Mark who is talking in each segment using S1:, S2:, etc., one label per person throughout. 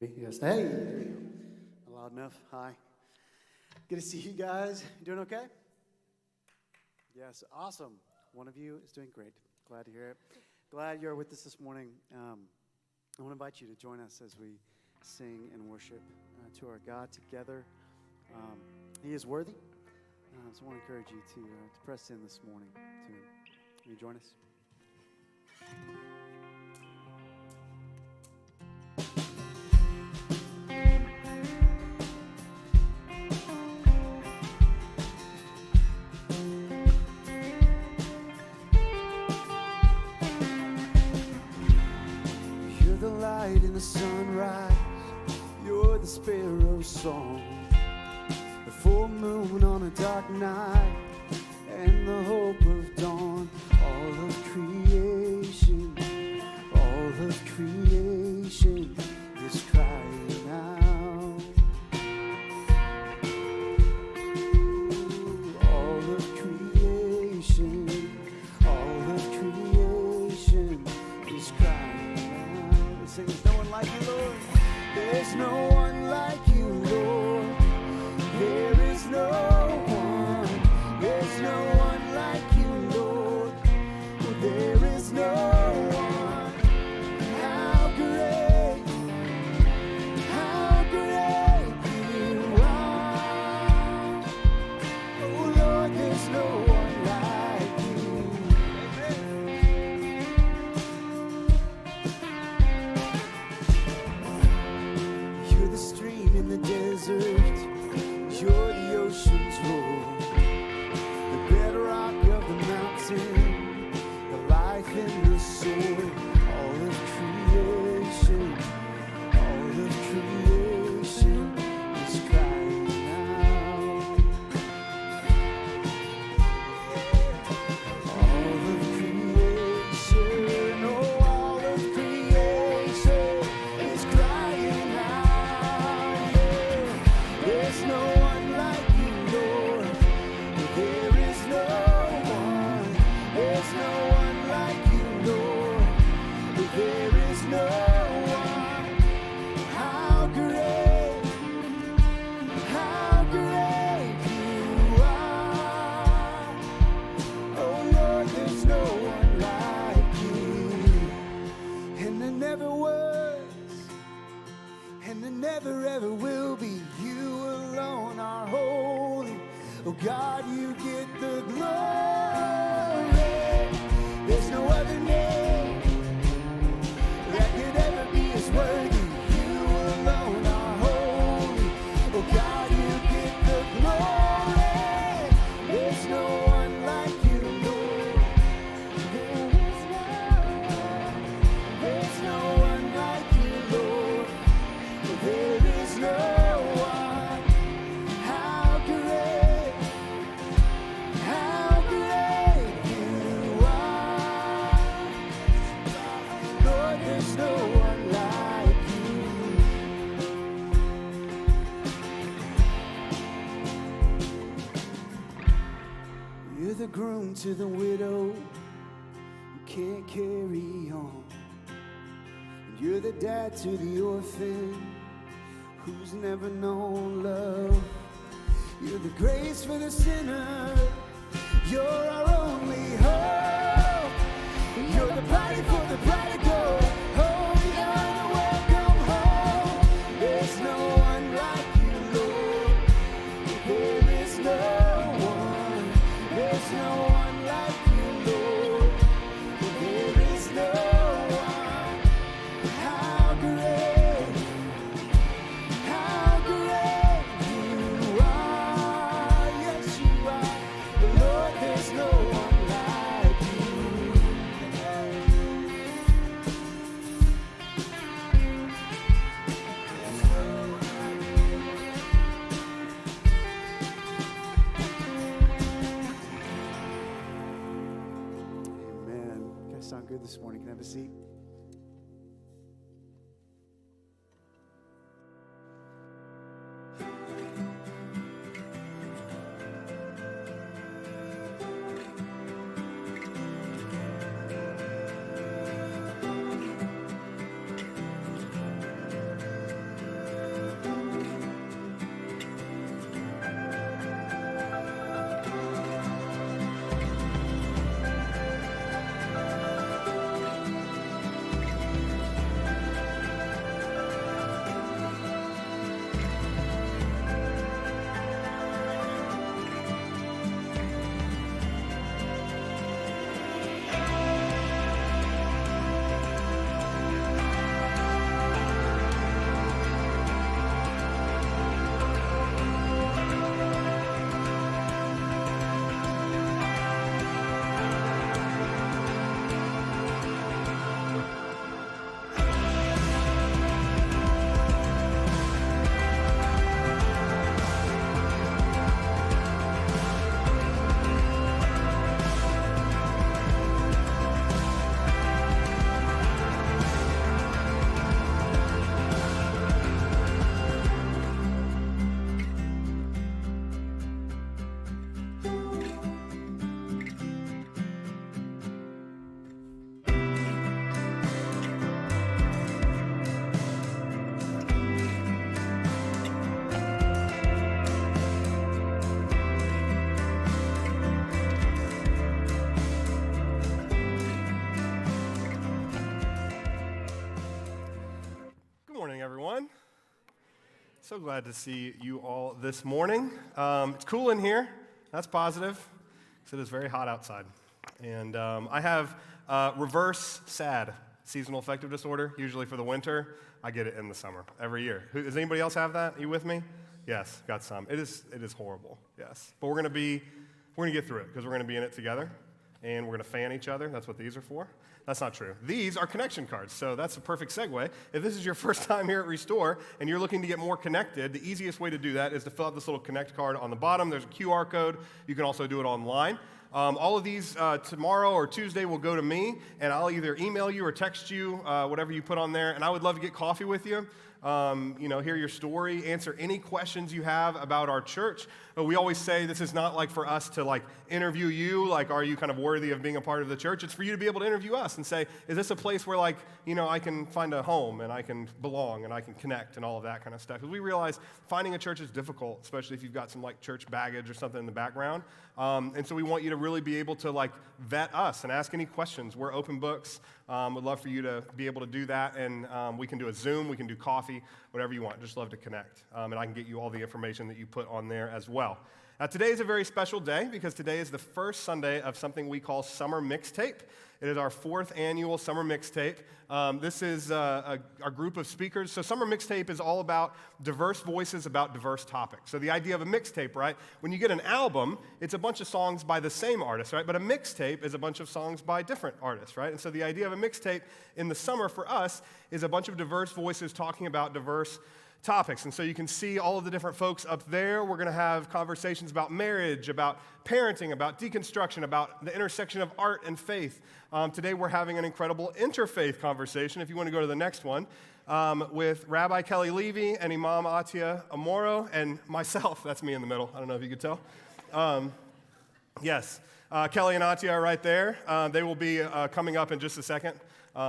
S1: Yes. Hey, there you go. Loud enough. Hi. Good to see you guys. You doing okay? Yes, awesome. One of you is doing great. Glad to hear it. Glad you're with us this morning. I want to invite you to join us as we sing and worship to our God together. He is worthy. So I want to encourage you to press in this morning to Him. Will you join us? In the sunrise, you're the sparrow's song, the full moon on a dark night, and the hope of dawn. All of creation is crying out. All of creation is crying out. There's no one like you, Lord. There's no one like you, Lord. There is no one. There's no one like you, Lord. There is no one. How great you are. Oh, Lord, there's no one like you. You're the stream in the desert. You're the ocean's roar, the bedrock of the mountain, the life in the soul. All of creation is crying out. All of creation, oh, all of creation is crying out. Yeah. There's no one like you, Lord. There is no one. There's no one like you, Lord. There is no one. How great you are. Oh, Lord, there's no one like you. And there never was, and there never ever will be. You alone are holy. Oh God, you get the glory. There's no other name that could ever be as worthy. You alone are holy. Oh God, you get the glory. There's no one like you, Lord. There's no one like you, Lord. There is no one. How great you are. Lord, there's no one like you. You're the groom to the widow who can't carry on. And you're the dad to the orphan who's never known love. You're the grace for the sinner. You're our only hope. You're the party for the prodigal. Oh, you're the welcome home. There's no one like you, Lord. There is no one. There's no one like you, Lord. There is no one. How great you are. Yes, you are. Lord, there's no one like you. Amen. You guys sound good this morning. Can I have a seat?
S2: morning, everyone. So glad to see you all this morning. It's cool in here. That's positive, because it is very hot outside. And I have reverse SAD, seasonal affective disorder, usually for the winter. I get it in the summer every year. Does anybody else have that? Are you with me? Yes, got some. It is horrible, yes. But we're going to get through it, because we're going to be in it together, and we're going to fan each other. That's what these are for. That's not true. These are connection cards, so that's a perfect segue. If this is your first time here at Restore and you're looking to get more connected, the easiest way to do that is to fill out this little connect card on the bottom. There's a QR code. You can also do it online. All of these tomorrow or Tuesday will go to me, and I'll either email you or text you, whatever you put on there, and I would love to get coffee with you. Hear your story, answer any questions you have about our church. We always say this is not like for us to interview you, are you kind of worthy of being a part of the church? It's for you to be able to interview us and say, is this a place where I can find a home and I can belong and I can connect and all of that kind of stuff? Because we realize finding a church is difficult, especially if you've got some church baggage or something in the background. And so we want you to really be able to vet us and ask any questions. We're open books. Would love for you to be able to do that, and we can do a Zoom, we can do coffee, whatever you want. Just love to connect, and I can get you all the information that you put on there as well. Now, today is a very special day because today is the first Sunday of something we call Summer Mixtape. It is our 4th annual Summer Mixtape. This is our group of speakers. So Summer Mixtape is all about diverse voices about diverse topics. So the idea of a mixtape, right? When you get an album, it's a bunch of songs by the same artist, right? But a mixtape is a bunch of songs by different artists, right? And so the idea of a mixtape in the summer for us is a bunch of diverse voices talking about diverse topics. And so you can see all of the different folks up there. We're going to have conversations about marriage, about parenting, about deconstruction, about the intersection of art and faith. Today we're having an incredible interfaith conversation, if you want to go to the next one, with Rabbi Kelly Levy and Imam Attia Amoro and myself. That's me in the middle. I don't know if you could tell. Yes, Kelly and Attia are right there. They will be coming up in just a second.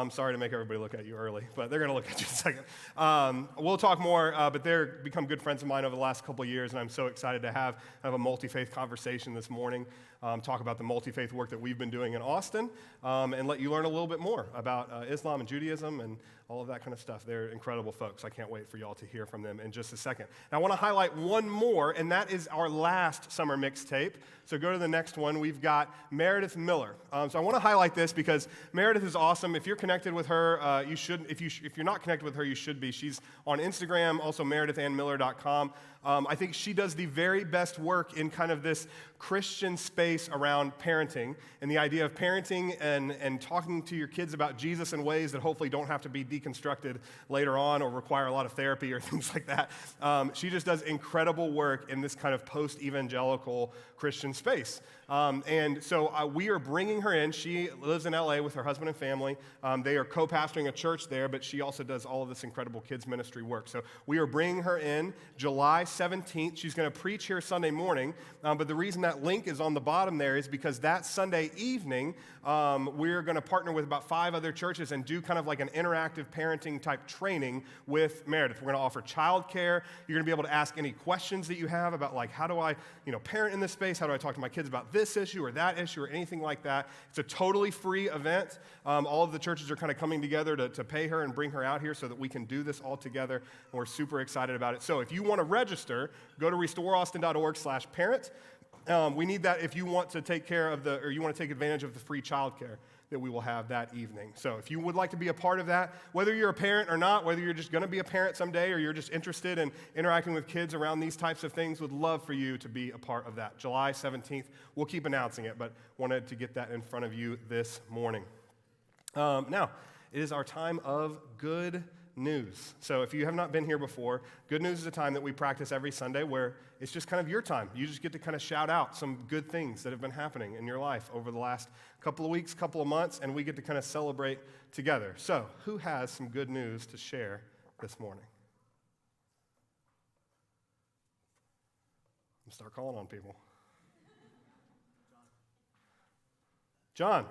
S2: Sorry to make everybody look at you early, but they're going to look at you in a second. We'll talk more, but they've become good friends of mine over the last couple of years, and I'm so excited to have a multi-faith conversation this morning, talk about the multi-faith work that we've been doing in Austin, and let you learn a little bit more about Islam and Judaism and all of that kind of stuff. They're incredible folks. I can't wait for y'all to hear from them in just a second. Now, I want to highlight one more, and that is our last Summer Mixtape. So go to the next one. We've got Meredith Miller. So I want to highlight this because Meredith is awesome. If you're connected with her, you should. If you're not connected with her, you should be. She's on Instagram, also meredithandmiller.com. I think she does the very best work in kind of this Christian space around parenting and the idea of parenting and talking to your kids about Jesus in ways that hopefully don't have to be deconstructed later on or require a lot of therapy or things like that. She just does incredible work in this kind of post-evangelical Christian space. And so we are bringing her in. She lives in LA with her husband and family. They are co-pastoring a church there, but she also does all of this incredible kids ministry work. So we are bringing her in July 17th. She's going to preach here Sunday morning, but the reason that link is on the bottom there is because that Sunday evening, we're going to partner with about 5 other churches and do kind of like an interactive parenting type training with Meredith. We're going to offer childcare. You're going to be able to ask any questions that you have about how do I, parent in this space? How do I talk to my kids about this issue or that issue or anything like that? It's a totally free event. All of the churches are kind of coming together to pay her and bring her out here so that we can do this all together, and we're super excited about it. So if you want to register, go to restoreaustin.org/parent. We need that if you want to take advantage of the free childcare that we will have that evening. So if you would like to be a part of that, whether you're a parent or not, whether you're just going to be a parent someday or you're just interested in interacting with kids around these types of things, would love for you to be a part of that. July 17th, we'll keep announcing it, but wanted to get that in front of you this morning. Now, it is our time of good news. So if you have not been here before, good news is a time that we practice every Sunday where it's just kind of your time. You just get to kind of shout out some good things that have been happening in your life over the last couple of weeks, couple of months, and we get to kind of celebrate together. So who has some good news to share this morning? I'm start calling on people. John.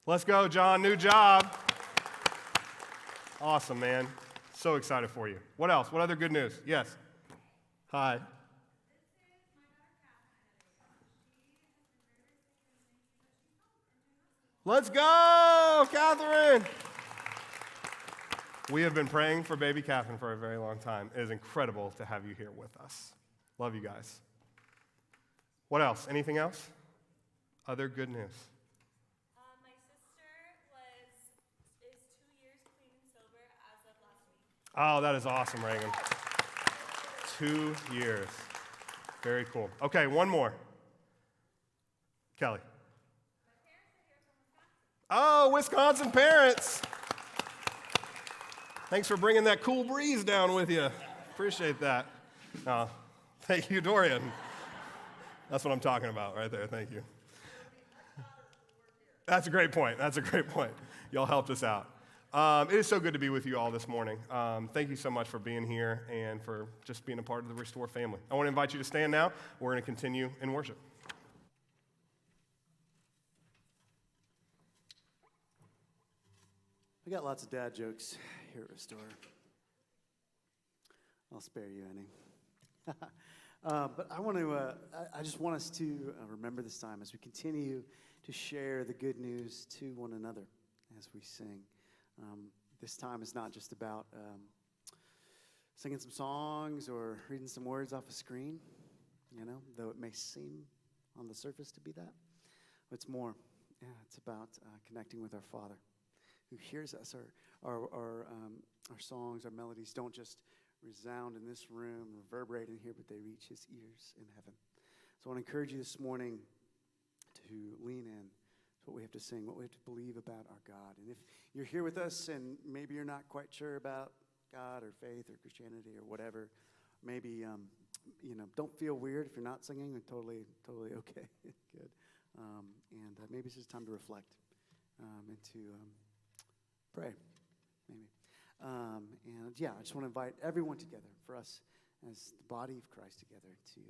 S2: Let's go, John. New job. Awesome, man. So excited for you. What else? What other good news? Yes. Hi. Let's go, Catherine. We have been praying for baby Catherine for a very long time. It is incredible to have you here with us. Love you guys. What else? Anything else? Other good news?
S3: My sister is 2 years clean and sober as of last week.
S2: Oh, that is awesome, Reagan. 2 years. Very cool. Okay, one more. Kelly.
S3: My parents are here from Wisconsin.
S2: Oh, Wisconsin parents. Thanks for bringing that cool breeze down with you. Appreciate that. Thank you, Dorian. That's what I'm talking about right there. Thank you. That's a great point. That's a great point. Y'all helped us out. It is so good to be with you all this morning. Thank you so much for being here and for just being a part of the Restore family. I want to invite you to stand now. We're going to continue in worship.
S1: We got lots of dad jokes here at Restore. I'll spare you any. But I just want us to remember this time as we continue to share the good news to one another as we sing. This time is not just about singing some songs or reading some words off a screen, though it may seem on the surface to be that. It's more. Yeah, it's about connecting with our Father who hears us. Our songs, our melodies don't just resound in this room, reverberate in here, but they reach his ears in heaven. So I want to encourage you this morning to lean in to what we have to sing, what we have to believe about our God. And if you're here with us and maybe you're not quite sure about God or faith or Christianity or whatever, maybe, don't feel weird if you're not singing. Totally okay. Good. And maybe it's just time to reflect and to pray, maybe. I just want to invite everyone together, for us as the body of Christ together, to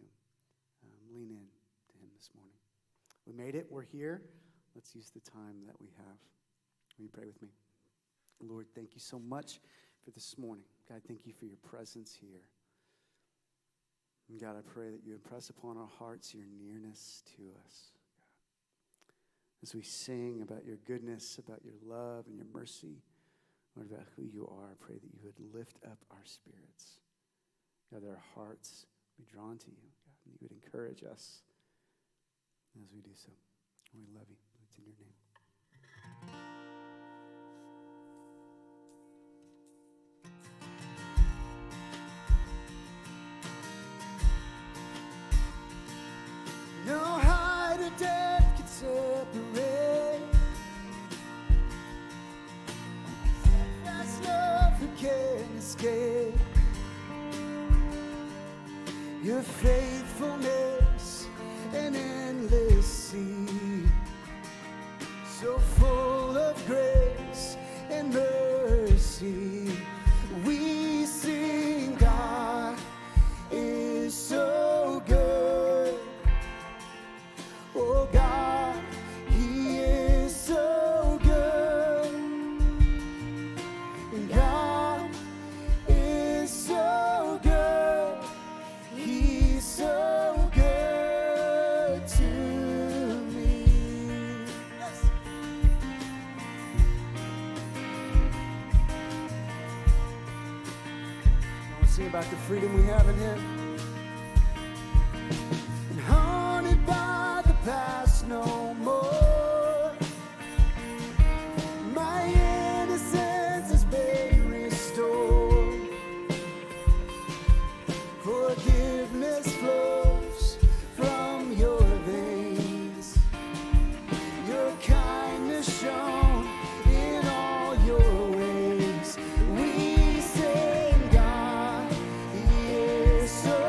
S1: lean in to him this morning. We made it. We're here. Let's use the time that we have. Will you pray with me? Lord, thank you so much for this morning. God, thank you for your presence here. And God, I pray that you impress upon our hearts your nearness to us. God, as we sing about your goodness, about your love and your mercy, Lord, about who you are, I pray that you would lift up our spirits. God, that our hearts be drawn to you, God, and you would encourage us as we do so. We love you. It's in your name. No height or depth can separate. That's love who can escape. Your faithfulness, an endless sea, so full of grace and mercy. We sing, God is so good. Oh God, he is so good. God is so good. He's so good to me. Yes. I want to sing about the freedom we have in him. And haunted by the past no more. My innocence has been restored. Forgiveness flows from your veins. Your kindness shown in all your ways. We sing, God, he is so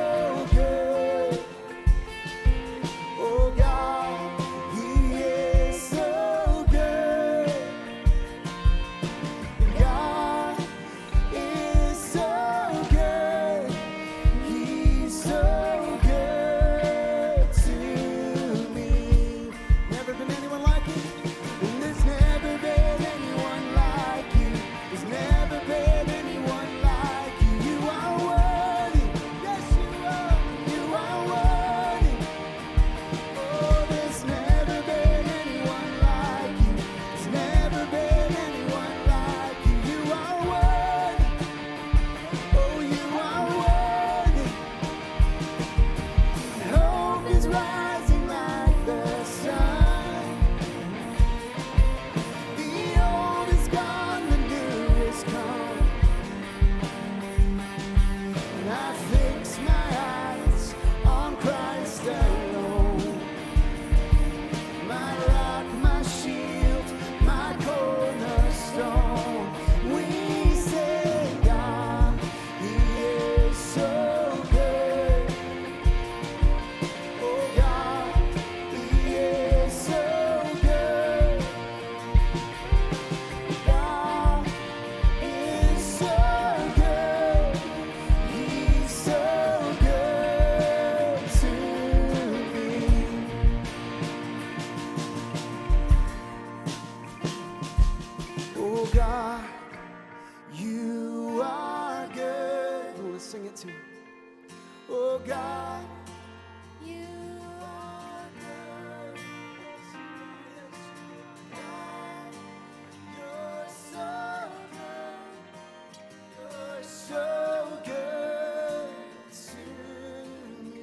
S1: to him. Oh God,
S3: You are good.
S1: God, you're so good. You're so good to me.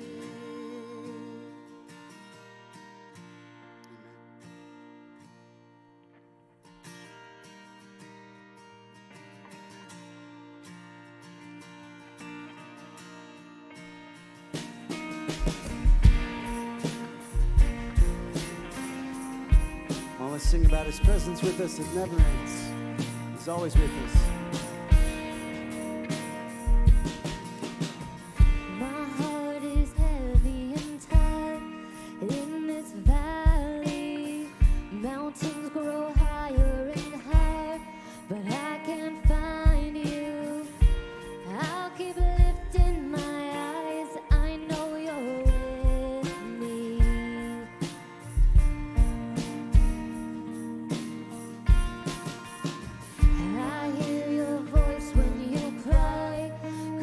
S1: Well, let's sing about his presence with us. It never ends. He's always with us.
S3: My heart is heavy and tired in this valley. Mountains grow higher and higher, but I can't find you. I'll keep lifting my eyes. I know you're with me. I hear your voice when you cry,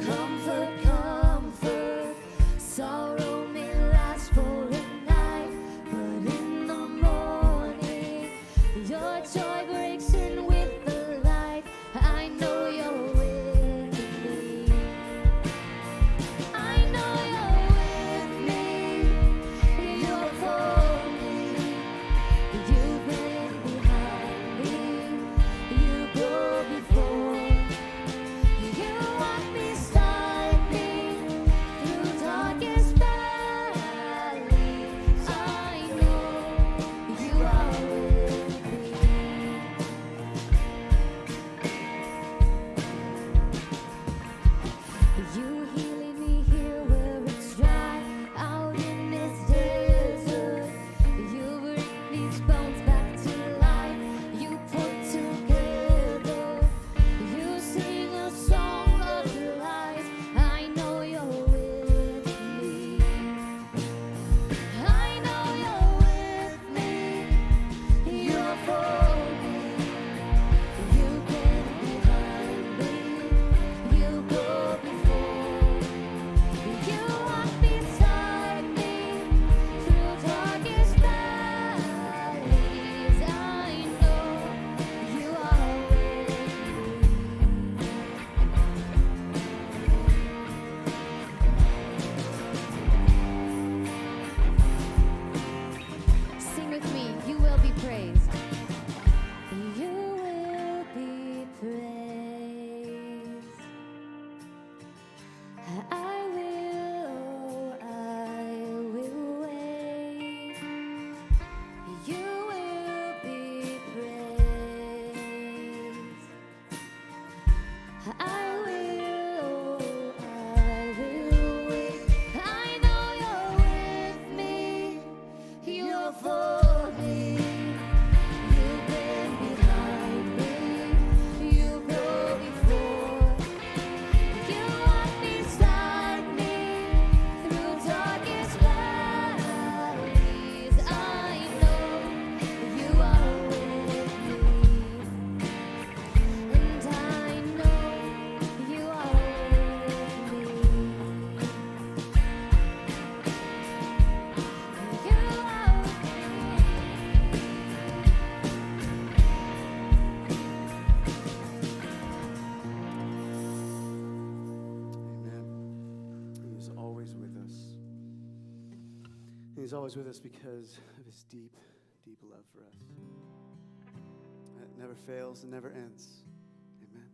S3: comfort, comfort. Sorrow may last for a night, but in the morning, your joy breaks in with the light. I know you're with me. I know you're with me. You're for me. You've been behind me. You go before. You walk beside me through darkest valleys. I know you are with me. You healing me here where it's dry, out in this desert. You bring these bones back to life. You put together. You sing a song of life. I know you're with me. I know you're with me. You're for me. You've been behind me. You go before. You walk beside me through darkest valleys. I know you are with me. Sing with me. You will be praised. You will be praised. I will wait. You will be praised. I will wait. I know you're with me. You're for me. You've been behind me. You go before. You walk beside me through darkest valleys. I know you are with me, and I know you are with me. You are with
S1: Amen. He's always with us. He's always with us because of his deep, deep love for us. It never fails and never ends. Amen.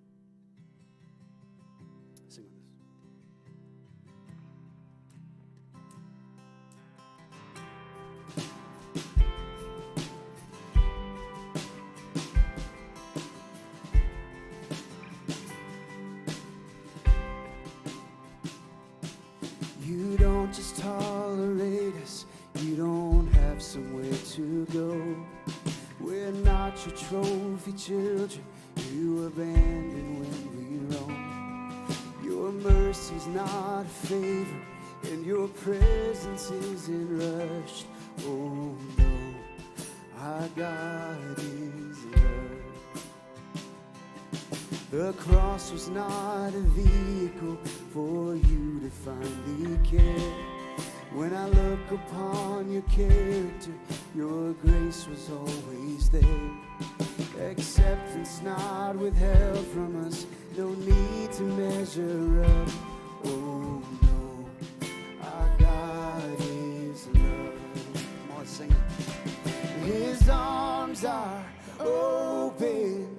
S1: Sing with us. You don't just tolerate us, you don't have somewhere to go. We're not your trophy children, you abandon when we roam. Your mercy's not a favor, and your presence isn't rushed. Oh no, our God is love. The cross was not a vehicle for you to finally care. When I look upon your character, your grace was always there. Acceptance not withheld from us, no need to measure up. Oh no, our God is love. Come on, sing it. His arms are open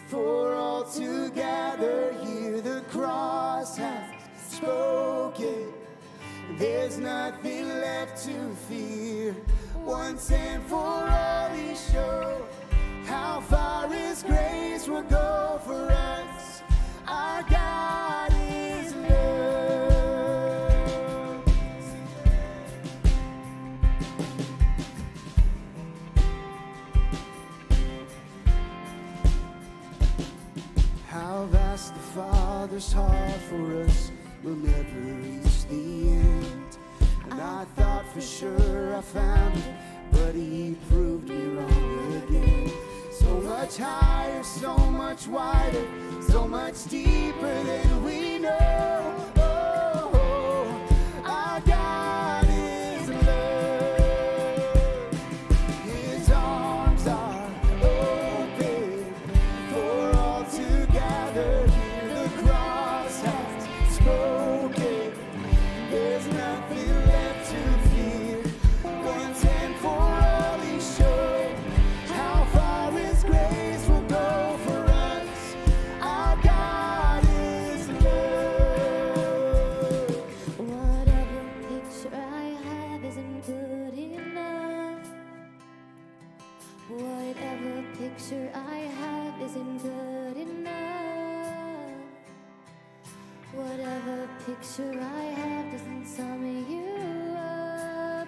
S1: for all to gather here. The cross has spoken. There's nothing left to fear. Once and for all he showed how far his grace will go for us. Our God is love. How vast the Father's heart for us will never reach the end. And I thought for sure I found it, but he proved me wrong again. So much higher, so much wider, so much deeper than we know. Oh, our God is love. His arms are open for all to gather here. The cross has spoken. There's nothing left to fear. Once and for all he showed how far his grace will go for us. Our God is love.
S3: Whatever picture I have isn't good enough. Whatever picture I have isn't good enough. Whatever picture I have doesn't sum you up.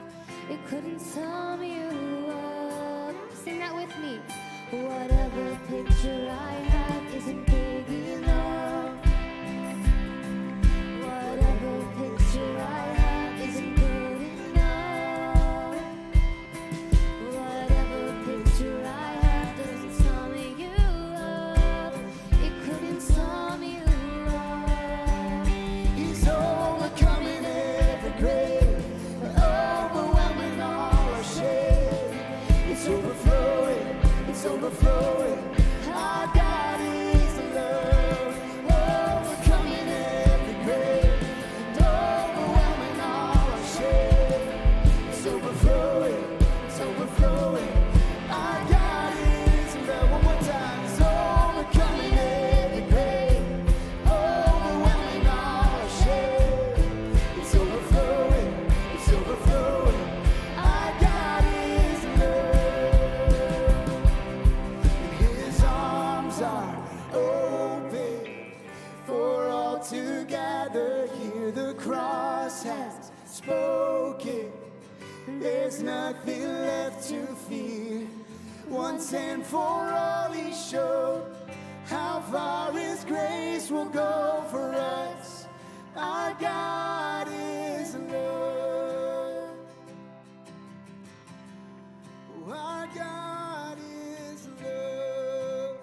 S3: It couldn't sum you up. Sing that with me. Whatever picture I have isn't big enough. Whatever picture I have isn't good enough. Whatever picture I have doesn't sum you up. It couldn't sum you up.
S1: He's overcoming every grave, overwhelming all our shame. It's overflowing, it's overflowing. Our God is love, overcoming every grave, overwhelming all our shame. It's overflowing, it's overflowing. Our God is love. One more time. It's overcoming every grave, overwhelming all our shame. It's overflowing, it's overflowing. Our God is love. And his arms are open for all to gather here. The cross has spoken. There's nothing left to fear. Once and for all he showed how far his grace will go for us. Our God is love. Oh, our God is love.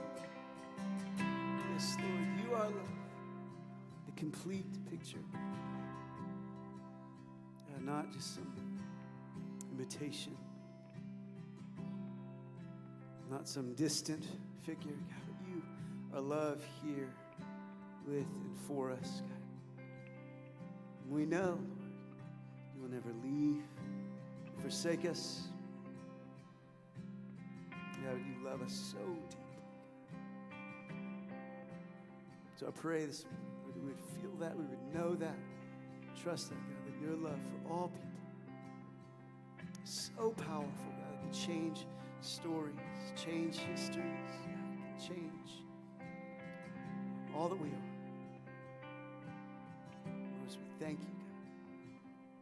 S1: Yes, Lord, you are love. The complete picture. Not just some imitation. Not some distant figure, God, but you are love here with and for us, God. And we know, Lord, you will never leave or forsake us. God, you love us so deeply. So I pray this morning that we would feel that, we would know that, trust that, God, that your love for all people is so powerful, God, it can change stories, change histories, God, it can change all that we are. Lord, so we thank you,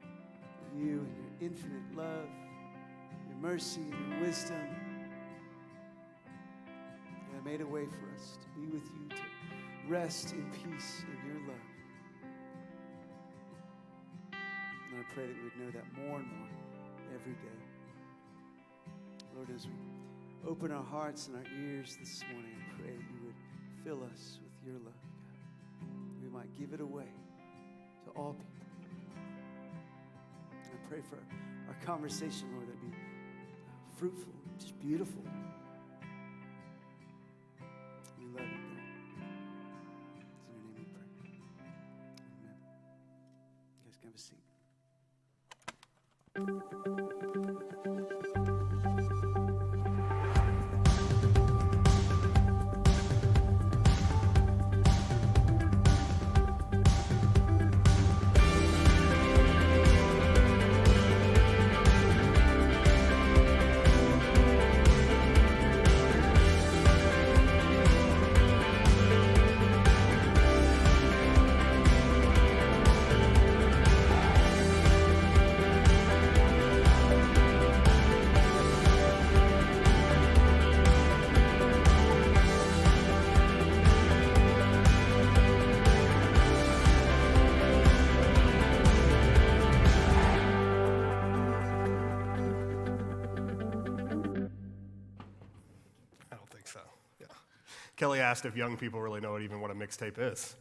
S1: God, for you and your infinite love, your mercy and your wisdom. God, made a way for us to be with you, to rest in peace in your love. And I pray that we would know that more and more every day. Lord, as we open our hearts and our ears this morning, I pray that you would fill us with your love, God. We might give it away to all people. I pray for our conversation, Lord, that be fruitful, just beautiful. We love you, God. It's in your name we pray. Amen. You guys can have a seat.
S2: Kelly asked if young people really know what a mixtape is.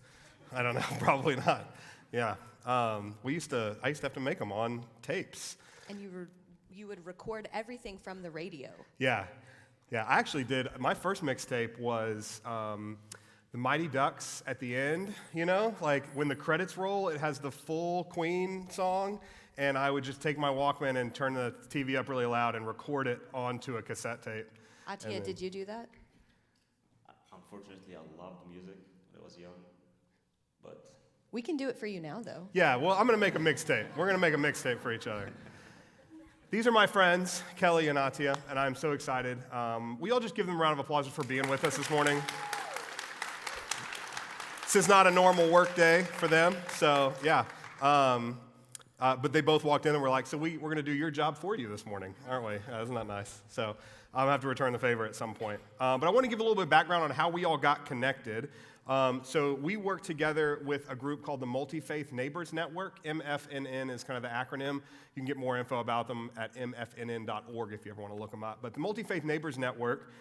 S2: I don't know, probably not. Yeah, I used to have to make them on tapes.
S4: And you would record everything from the radio.
S2: Yeah. I actually did. My first mixtape was the Mighty Ducks at the end. You know, like when the credits roll, it has the full Queen song, and I would just take my Walkman and turn the TV up really loud and record it onto a cassette tape.
S4: Attia, did you do that?
S5: Unfortunately, I loved music when I was young, but...
S4: We can do it for you now, though.
S2: Yeah, well, I'm going to make a mixtape. We're going to make a mixtape for each other. These are my friends, Kelly and Attia, and I'm so excited. We all just give them a round of applause for being with us this morning. This is not a normal work day for them, so yeah. But they both walked in and were like, so we're going to do your job for you this morning, aren't we? Isn't that nice? So I'll have to return the favor at some point. But I want to give a little bit of background on how we all got connected. So we work together with a group called the Multi-Faith Neighbors Network. MFNN is kind of the acronym. You can get more info about them at mfnn.org if you ever want to look them up. But the Multi-Faith Neighbors Network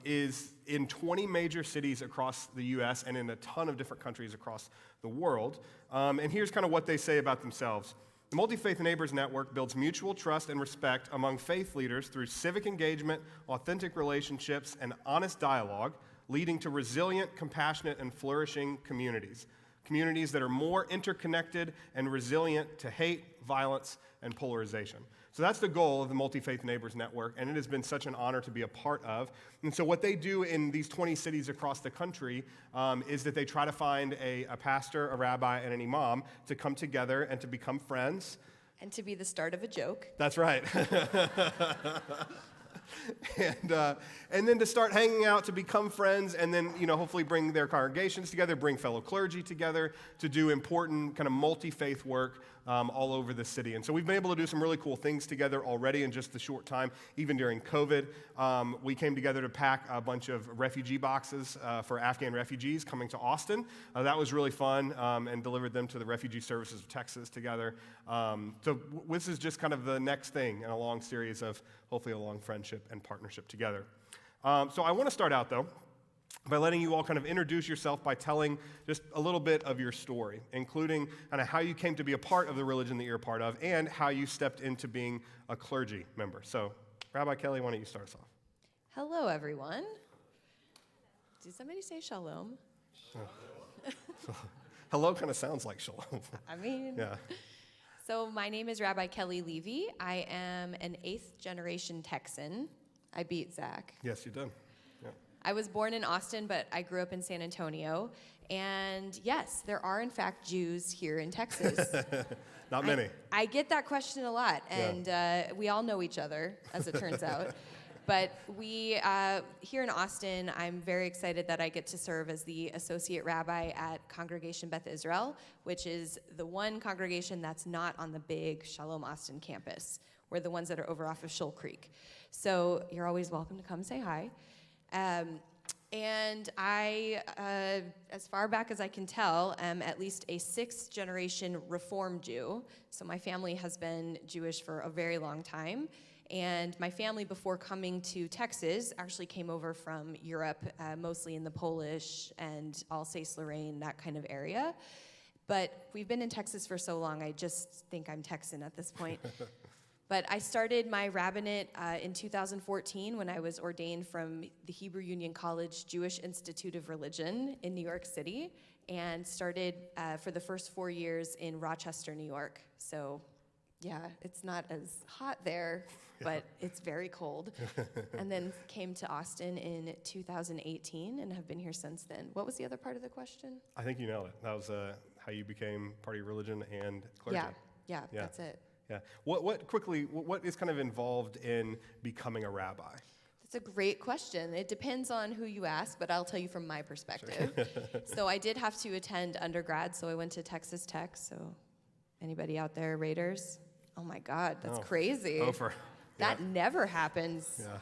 S2: is in 20 major cities across the U.S. and in a ton of different countries across the world. And here's kind of what they say about themselves. The Multi-Faith Neighbors Network builds mutual trust and respect among faith leaders through civic engagement, authentic relationships, and honest dialogue, leading to resilient, compassionate, and flourishing communities. Communities that are more interconnected and resilient to hate, violence, and polarization. So that's the goal of the Multi-Faith Neighbors Network, and it has been such an honor to be a part of. And so what they do in these 20 cities across the country is that they try to find a pastor, a rabbi, and an imam to come together and to become friends.
S4: And to be the start of a joke.
S2: That's right. And then to start hanging out, to become friends, and then, hopefully bring their congregations together, bring fellow clergy together to do important kind of multi-faith work all over the city. And so we've been able to do some really cool things together already in just the short time, even during COVID. We came together to pack a bunch of refugee boxes for Afghan refugees coming to Austin. That was really fun, and delivered them to the Refugee Services of Texas together. So this is just kind of the next thing in a long series of hopefully a long friendship and partnership together. So I want to start out, though, by letting you all kind of introduce yourself by telling just a little bit of your story, including kind of how you came to be a part of the religion that you're a part of and how you stepped into being a clergy member. So, Rabbi Kelly, why don't you start us off?
S4: Hello, everyone. Did somebody say shalom?
S2: Hello kind of sounds like shalom.
S4: I mean...
S2: Yeah.
S4: So my name is Rabbi Kelly Levy. I am an 8th generation Texan. I beat Zach.
S2: Yes, you did. Yeah.
S4: I was born in Austin, but I grew up in San Antonio. And yes, there are in fact Jews here in Texas.
S2: Not many.
S4: I get that question a lot, and we all know each other, as it turns out. But we, here in Austin, I'm very excited that I get to serve as the associate rabbi at Congregation Beth Israel, which is the one congregation that's not on the big Shalom Austin campus. We're the ones that are over off of Shoal Creek. So you're always welcome to come say hi. And I, as far back as I can tell, am at least a 6th generation Reform Jew. So my family has been Jewish for a very long time. And my family, before coming to Texas, actually came over from Europe, mostly in the Polish and Alsace-Lorraine, that kind of area. But we've been in Texas for so long, I just think I'm Texan at this point. But I started my rabbinate in 2014 when I was ordained from the Hebrew Union College Jewish Institute of Religion in New York City, and started for the first 4 years in Rochester, New York. So yeah, it's not as hot there, but it's very cold. And then came to Austin in 2018 and have been here since then. What was the other part of the question?
S2: I think you nailed it. That was how you became part of your religion and clergy.
S4: Yeah, that's it.
S2: Yeah. What is kind of involved in becoming a rabbi?
S4: That's a great question. It depends on who you ask, but I'll tell you from my perspective. So I did have to attend undergrad, so I went to Texas Tech. So anybody out there, Raiders? Oh my God, that's crazy. That never happens.
S2: Yeah.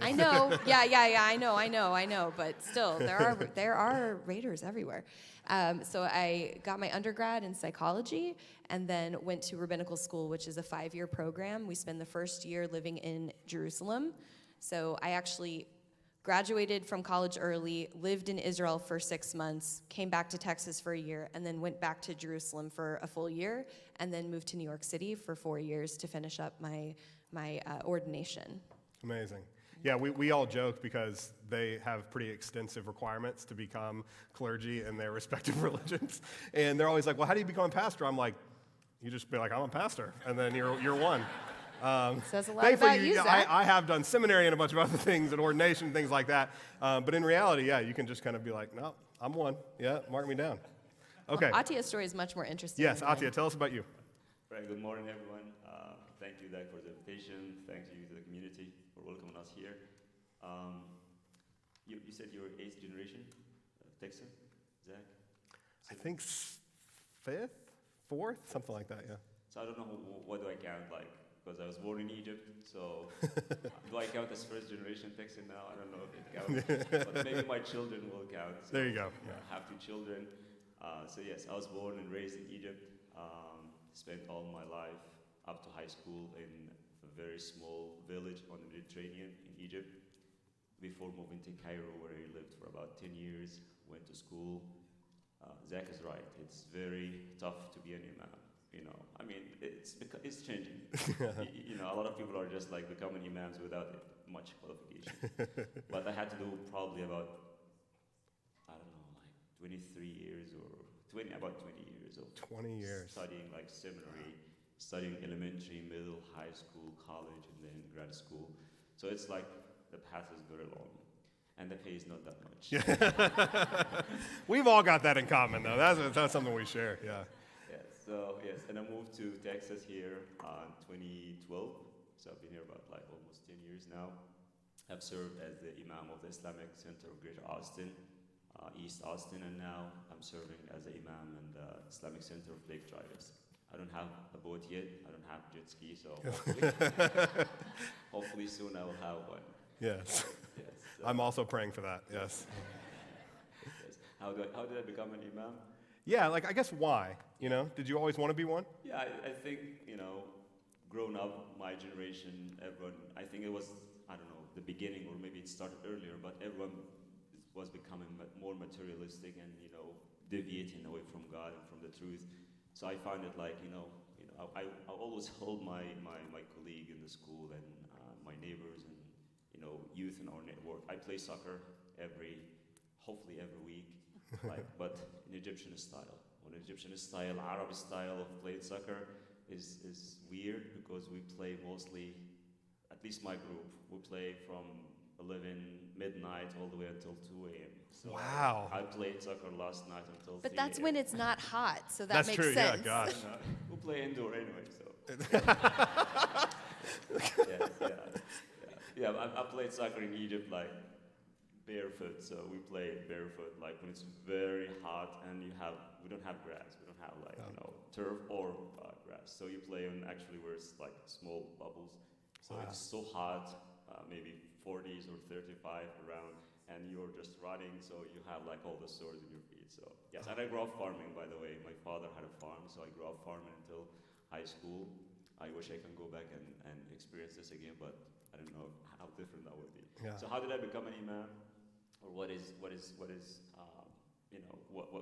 S4: I know. Yeah, I know. But still, there are Raiders everywhere. So I got my undergrad in psychology and then went to rabbinical school, which is a 5-year program. We spend the first year living in Jerusalem. So I actually graduated from college early, lived in Israel for 6 months, came back to Texas for a year, and then went back to Jerusalem for a full year, and then moved to New York City for 4 years to finish up my ordination.
S2: Amazing. Yeah, we all joke because they have pretty extensive requirements to become clergy in their respective religions. And they're always like, well, how do you become a pastor? I'm like, you just be like, I'm a pastor, and then you're one.
S4: Says a lot about you, Zach.
S2: I have done seminary and a bunch of other things and ordination, things like that. But in reality, yeah, you can just kind of be like, no, I'm one. Yeah, mark me down. Okay.
S4: Well, Attia's story is much more interesting.
S2: Yes, Attia, tell us about you.
S5: Right, good morning, everyone. Thank you, Zach, for the invitation. Thank you to the community for welcoming us here. You said you're 8th generation Texan, Zach?
S2: I think 5th, 4th, something like that, yeah.
S5: So I don't know what do I count like, because I was born in Egypt, so do I count as first generation Texan now? I don't know if it counts, but maybe my children will count. So
S2: there you go. Yeah.
S5: I have 2 children. So yes, I was born and raised in Egypt, spent all my life up to high school in a very small village on the Mediterranean in Egypt, before moving to Cairo, where I lived for about 10 years, went to school. Zach is right, it's very tough to be an imam. You know, I mean, it's changing. A lot of people are just like becoming imams without much qualification. But I had to do probably about, I don't know, like 23 years or about 20 years of
S2: 20 years.
S5: Studying like seminary, studying elementary, middle, high school, college, and then grad school. So it's like the path is very long. And the pay is not that much.
S2: We've all got that in common, though. That's something we share, yeah.
S5: Yes, and I moved to Texas here in 2012. So I've been here about like almost 10 years now. I've served as the Imam of the Islamic Center of Greater Austin, East Austin, and now I'm serving as the Imam in the Islamic Center of Lake Travis. I don't have a boat yet. I don't have jet ski, so hopefully soon I will have one.
S2: Yes.
S5: So
S2: I'm also praying for that, yes.
S5: Yes. How did I become an Imam?
S2: Yeah, like, I guess why? Did you always want to be one?
S5: Yeah, I think, growing up, my generation, everyone, I think it was, I don't know, the beginning, or maybe it started earlier, but everyone was becoming more materialistic and, deviating away from God and from the truth. So I found it like, I always hold my colleague in the school and my neighbors and, youth in our network. I play soccer hopefully every week, but in Egyptian style. When Egyptian style, Arab style of playing soccer is weird because we play mostly, at least my group, we play from 11 midnight all the way until 2 a.m. So
S2: wow.
S5: I played soccer last night until 3
S4: But that's when it's not hot, so that
S2: that's
S4: makes
S2: true,
S4: sense.
S2: Yeah, gosh.
S5: We play indoor anyway, so. Yeah, I played soccer in Egypt like barefoot, so we play barefoot like when it's very hot and we don't have grass, we don't have like turf or grass, so you play on actually where it's like small bubbles, so it's so hot, maybe 40s or 35 around, and you're just running, so you have like all the sores in your feet. So yes, and I grew up farming, by the way. My father had a farm, so I grew up farming until high school. I wish I can go back and experience this again, but I don't know how different that would be.
S2: Yeah.
S5: So how did I become an imam? Or what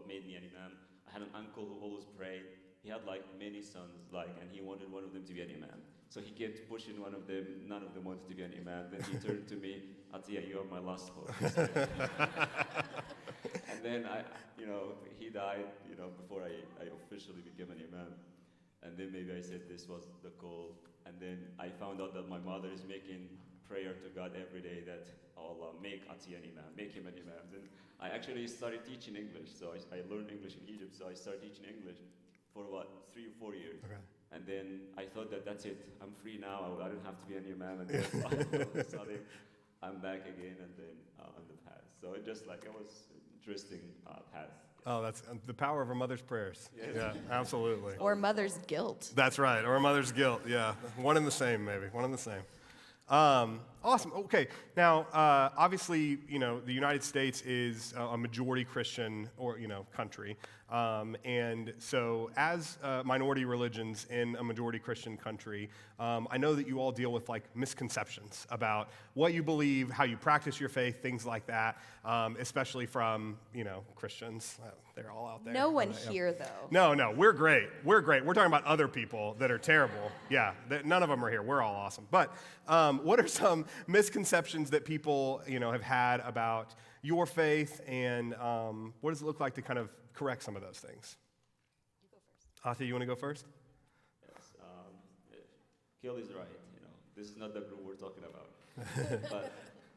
S5: made me an imam? I had an uncle who always prayed. He had like many sons, and he wanted one of them to be an imam. So he kept pushing one of them. None of them wanted to be an imam. Then he turned to me, Attia, you are my last hope. And then he died, before I officially became an imam. And then maybe I said this was the goal. And then I found out that my mother is making prayer to God every day that, oh Allah, make Attia an imam, make him an imam. Then I actually started teaching English. So I learned English in Egypt, so I started teaching English for about 3 or 4 years. Okay. And then I thought that's it. I'm free now. I don't have to be an imam. And then suddenly I'm back again and then on the path. So it was an interesting path.
S2: Oh, that's the power of a mother's prayers.
S5: Yes.
S2: Yeah, absolutely.
S4: Or mother's guilt.
S2: That's right, or a mother's guilt, yeah. One and the same, maybe, one and the same. Awesome, okay. Now, obviously, the United States is a majority Christian country. And so as minority religions in a majority Christian country, I know that you all deal with misconceptions about what you believe, how you practice your faith, things like that, especially from, Christians. They're all out there.
S4: No one here, though.
S2: No, we're great. We're talking about other people that are terrible. Yeah, none of them are here. We're all awesome. But what are some misconceptions that people, have had about your faith, and what does it look like to kind of correct some of those things?
S4: You go first.
S2: Attia, you want to go first?
S5: Yes. Gil is right. This is not the group we're talking about.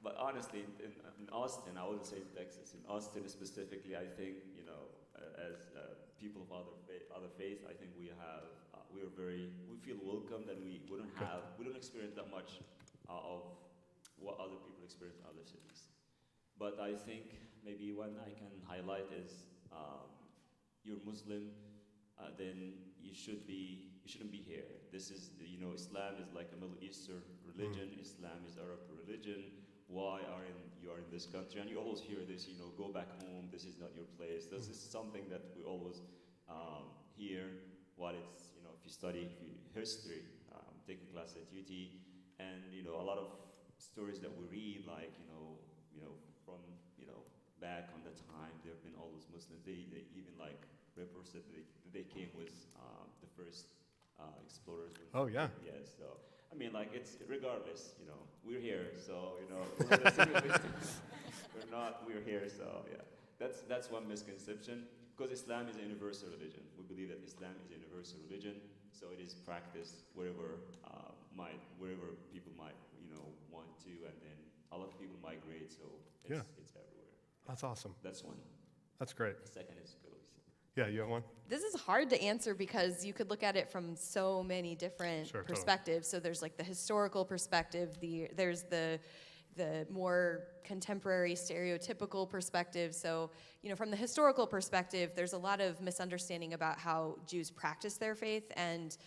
S5: but honestly, in Austin, I wouldn't say in Texas. In Austin specifically, I think as people of other faith, I think we feel welcomed, and we don't experience that much of what other people experience in other cities. But I think maybe one I can highlight is you're Muslim, then you shouldn't be here. This is Islam is like a Middle Eastern religion. Islam is Arab religion. Why you are in this country? And you always hear this, go back home. This is not your place. This is something that we always hear. While it's if you study history, taking class at UT, and a lot of stories that we read, from back on the time, there have been all those Muslims. They even reports that they came with the first explorers.
S2: Oh yeah.
S5: Yeah. So I mean, it's regardless. We're here. So we're here. So yeah. That's one misconception. Because Islam is a universal religion. We believe that Islam is a universal religion. So it is practiced wherever people might want to, and then a lot of people migrate. So it's everywhere.
S2: That's awesome.
S5: That's one.
S2: That's great.
S5: The second is good.
S2: Yeah, you have one?
S4: This is hard to answer because you could look at it from so many different perspectives. So there's the historical perspective, there's the more contemporary stereotypical perspective. So, from the historical perspective, there's a lot of misunderstanding about how Jews practice their faith. And,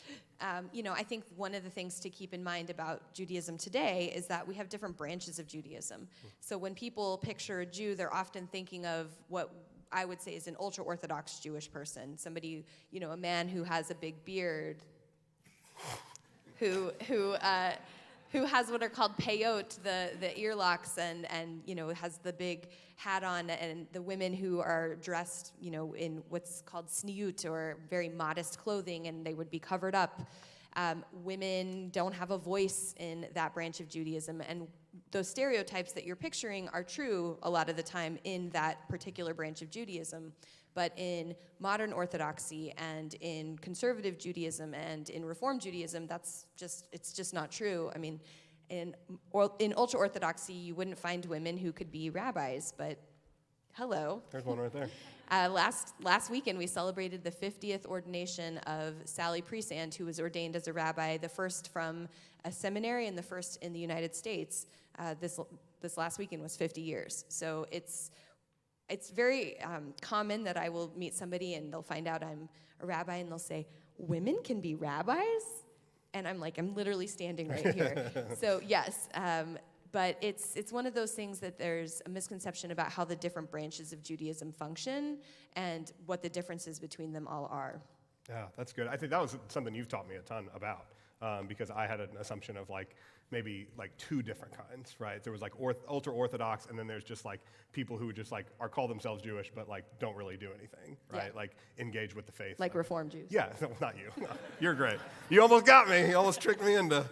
S4: I think one of the things to keep in mind about Judaism today is that we have different branches of Judaism. So when people picture a Jew, they're often thinking of what I would say is an ultra-Orthodox Jewish person, somebody, a man who has a big beard, who has what are called peyot, the earlocks, and has the big hat on, and the women who are dressed, in what's called sniut, or very modest clothing, and they would be covered up. Women don't have a voice in that branch of Judaism, and those stereotypes that you're picturing are true a lot of the time in that particular branch of Judaism. But in modern Orthodoxy and in conservative Judaism and in Reform Judaism, it's just not true. I mean, in ultra-Orthodoxy, you wouldn't find women who could be rabbis, but hello.
S2: There's one right there.
S4: Last weekend, we celebrated the 50th ordination of Sally Presand, who was ordained as a rabbi, the first from a seminary and the first in the United States. This last weekend was 50 years. So it's very common that I will meet somebody and they'll find out I'm a rabbi and they'll say, women can be rabbis? And I'm literally standing right here. So yes, but it's one of those things that there's a misconception about how the different branches of Judaism function and what the differences between them all are.
S2: Yeah, that's good. I think that was something you've taught me a ton about. because I had an assumption of like maybe like two different kinds, right? There was like ultra Orthodox, and then there's just like people who just like call themselves Jewish, but like don't really do anything, right?
S4: Yeah.
S2: Like engage with the faith.
S4: Like Reform Jews.
S2: Yeah, no, not you. No, you're great. You almost got me. You almost tricked me into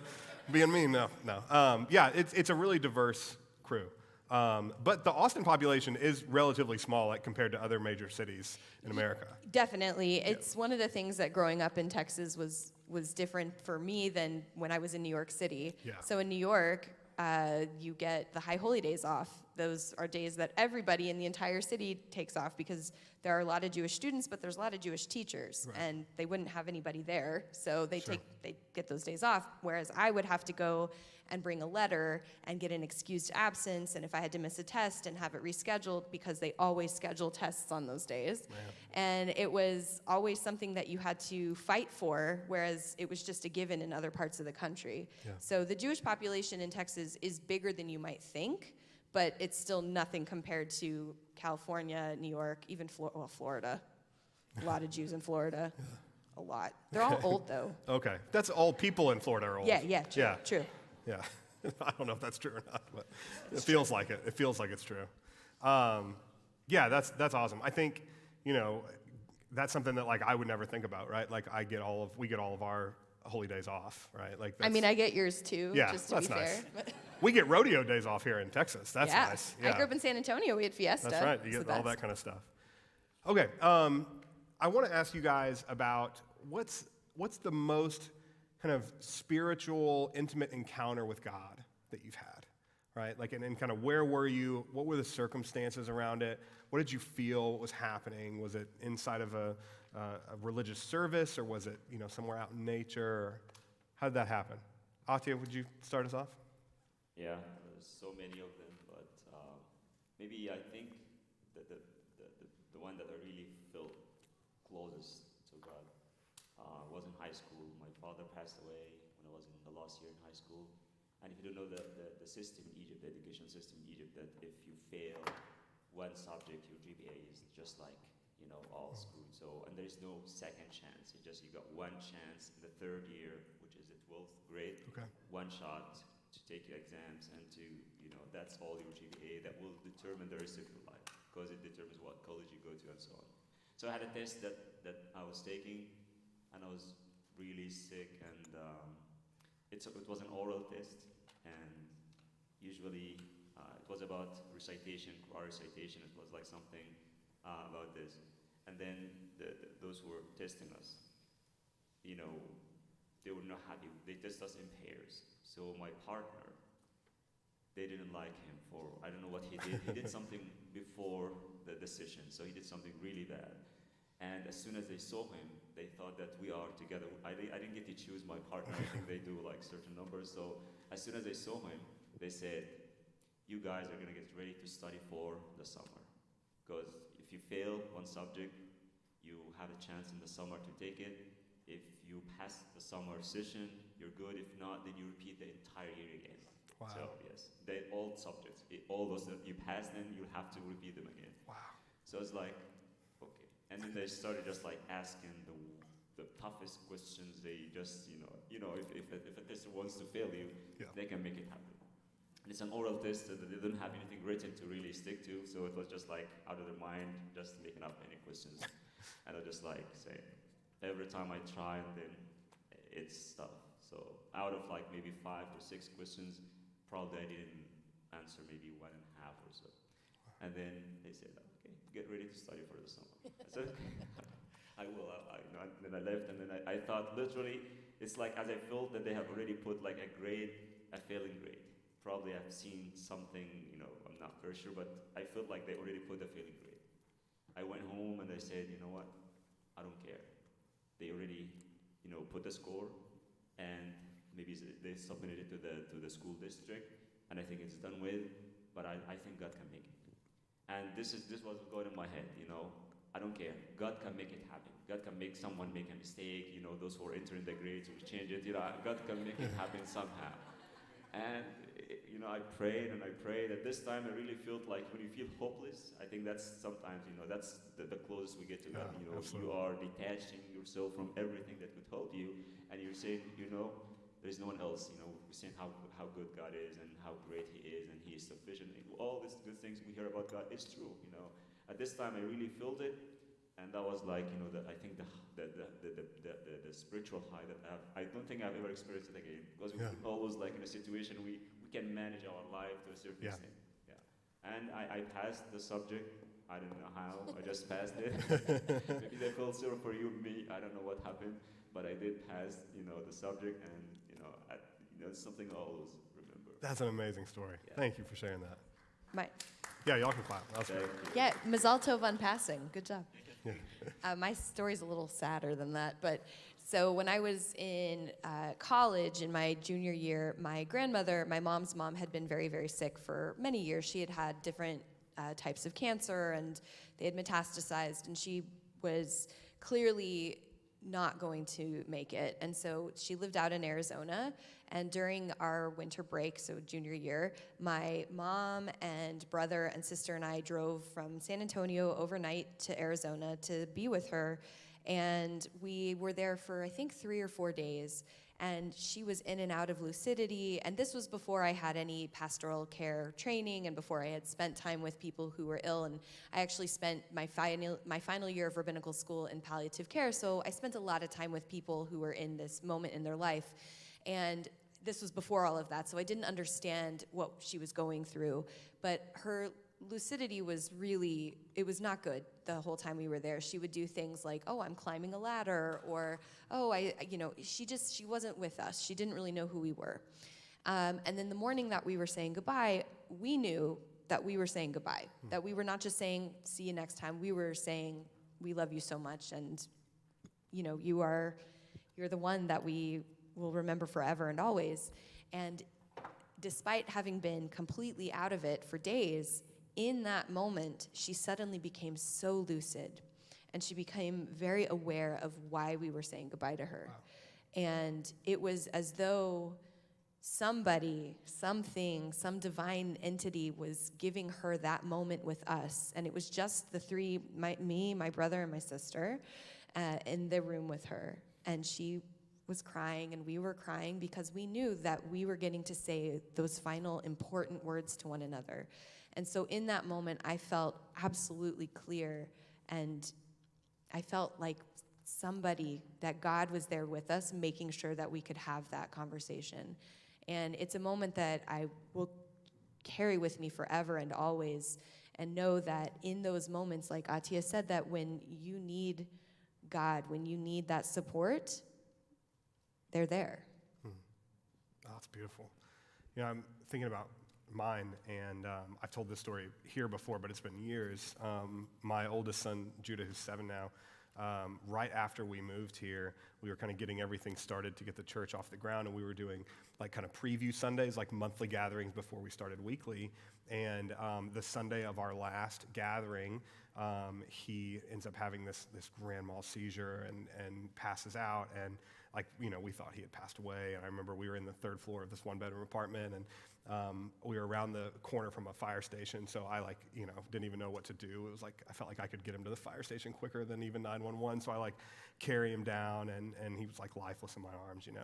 S2: being mean. No. Yeah, it's a really diverse crew. But the Austin population is relatively small like, compared to other major cities in America.
S4: Definitely. It's one of the things that growing up in Texas was different for me than when I was in New York City.
S2: Yeah.
S4: So in New York, you get the high holy days off. Those are days that everybody in the entire city takes off because there are a lot of Jewish students, but there's a lot of Jewish teachers,
S2: Right.
S4: and they wouldn't have anybody there, so they
S2: Sure.
S4: get those days off. Whereas I would have to go and bring a letter and get an excused absence, and if I had to miss a test and have it rescheduled, because they always schedule tests on those days.
S2: Man.
S4: And it was always something that you had to fight for, whereas it was just a given in other parts of the country.
S2: Yeah.
S4: So the Jewish population in Texas is bigger than you might think, but it's still nothing compared to California, New York, even Florida. A lot of Jews in Florida. A lot. They're all old, though.
S2: Okay, that's all people in Florida are old.
S4: Yeah, true.
S2: Yeah, I don't know if that's true or not, but it feels like it. It feels like it's true. Yeah, that's awesome. I think, that's something that like I would never think about, right? Like we get all of our holy days off, right? Like
S4: I mean, I get yours too,
S2: Yeah,
S4: just to
S2: that's
S4: be
S2: nice.
S4: fair.
S2: we get rodeo days off here in Texas. That's
S4: yeah.
S2: nice.
S4: I grew up in San Antonio. We had Fiesta.
S2: That's right. You
S4: It's
S2: get
S4: the
S2: all
S4: best.
S2: that kind of stuff. Okay, I want to ask you guys about what's the most kind of spiritual, intimate encounter with God that you've had, right? Like, and kind of where were you? What were the circumstances around it? What did you feel? What was happening? Was it inside of a religious service, or was it somewhere out in nature? Or how did that happen? Attia, would you start us off?
S5: Yeah, there's so many of them, but maybe I think that the one that I really felt closest to God was in high school. My father passed away when I was in the last year in high school. And if you don't know the system in Egypt, the education system in Egypt, that if you fail one subject, your GPA is just like, all school. So, and there is no second chance. You got one chance in the third year, which is the 12th grade,
S2: Okay.
S5: one shot to take your exams and to, that's all your GPA that will determine the rest of your life, because it determines what college you go to and so on. So I had a test that I was taking, and I was really sick, and it was an oral test, and usually it was about recitation, Quran recitation. It was like something about this. And then those who were testing us, they were not happy. They test us in pairs. So my partner, they didn't like him for, I don't know what he did. He did something before the session, so he did something really bad. And as soon as they saw him, they thought that we are together. I didn't get to choose my partner. I think they do like certain numbers. So as soon as they saw him, they said, you guys are gonna get ready to study for the summer. Because if you fail one subject, you have a chance in the summer to take it. If you pass the summer session, you're good. If not, then you repeat the entire year again.
S2: Wow.
S5: So yes, all subjects, all those that you pass, then you have to repeat them again.
S2: Wow.
S5: So it's like, okay. And then they started just like asking the toughest questions. They just, if a tester wants to fail you,
S2: Yeah.
S5: they can make it happen. And it's an oral test that they didn't have anything written to really stick to, so it was just like out of their mind, just making up any questions. And I just like say, every time I try, and then it's tough. So out of like maybe 5 or 6 questions, probably I didn't answer maybe 1.5 or so. And then they said, okay, get ready to study for the summer. I said, I will. And then I left, and then I thought literally, it's like as I felt that they have already put like a failing grade. Probably I've seen something, I'm not very sure, but I felt like they already put a failing grade. I went home and I said, you know what, I don't care. They already, put the score, and maybe they submitted it to the school district, and I think it's done with, but I think God can make it. And this was going in my head, I don't care. God can make it happen. God can make someone make a mistake, those who are entering the grades will change it, God can make it happen somehow. And I prayed and I prayed. At this time, I really felt like when you feel hopeless, I think that's sometimes, that's the closest we get to God.
S2: Absolutely.
S5: You are detaching yourself from everything that could help you, and you're saying, there's no one else. We're saying how good God is and how great He is, and He is sufficient. And all these good things we hear about God is true. At this time, I really felt it, and that was like, I think the spiritual high that I don't think I've ever experienced it again, because we're always like in a situation we can manage our life to a certain extent. Yeah. And I passed the subject. I don't know how. I just passed it. Maybe they felt sorry for you and me. I don't know what happened, but I did pass, the subject, and it's something I always remember.
S2: That's an amazing story.
S5: Yeah.
S2: Thank you for sharing that.
S4: My,
S2: Y'all can clap. That's great.
S4: yeah, Mazal Tov on passing. Good job. My story's a little sadder than that, but so when I was in college in my junior year, my grandmother, my mom's mom, had been very, very sick for many years. She had had different types of cancer, and they had metastasized, and she was clearly not going to make it. And so she lived out in Arizona, and during our winter break, so junior year, my mom and brother and sister and I drove from San Antonio overnight to Arizona to be with her. And we were there for, I think, 3 or 4 days. And she was in and out of lucidity. And this was before I had any pastoral care training and before I had spent time with people who were ill. And I actually spent my final year of rabbinical school in palliative care. So I spent a lot of time with people who were in this moment in their life. And this was before all of that. So I didn't understand what she was going through. But her lucidity was really, it was not good the whole time we were there. She would do things like, oh, I'm climbing a ladder, or, oh, she wasn't with us. She didn't really know who we were. And then the morning that we were saying goodbye, we knew that we were saying goodbye, that we were not just saying, see you next time. We were saying, we love you so much, and, you're the one that we will remember forever and always. And despite having been completely out of it for days, in that moment, she suddenly became so lucid, and she became very aware of why we were saying goodbye to her. Wow. And it was as though somebody, something, some divine entity was giving her that moment with us. And it was just the three, me, my brother, and my sister, in the room with her. And she was crying, and we were crying because we knew that we were getting to say those final important words to one another. And so in that moment, I felt absolutely clear, and I felt like that God was there with us, making sure that we could have that conversation. And it's a moment that I will carry with me forever and always, and know that in those moments, like Attia said, that when you need God, when you need that support, they're there.
S2: Oh, that's beautiful. I'm thinking about mine, and I've told this story here before, but it's been years. My oldest son, Judah, who's 7 now, right after we moved here, we were kind of getting everything started to get the church off the ground, and we were doing like kind of preview Sundays, like monthly gatherings before we started weekly. And the Sunday of our last gathering, he ends up having this grand mal seizure and passes out, and we thought he had passed away. And I remember we were in the 3rd floor of this 1-bedroom apartment, and we were around the corner from a fire station, so I didn't even know what to do. It was like I felt like I could get him to the fire station quicker than even 911, so I carry him down, and he was lifeless in my arms, and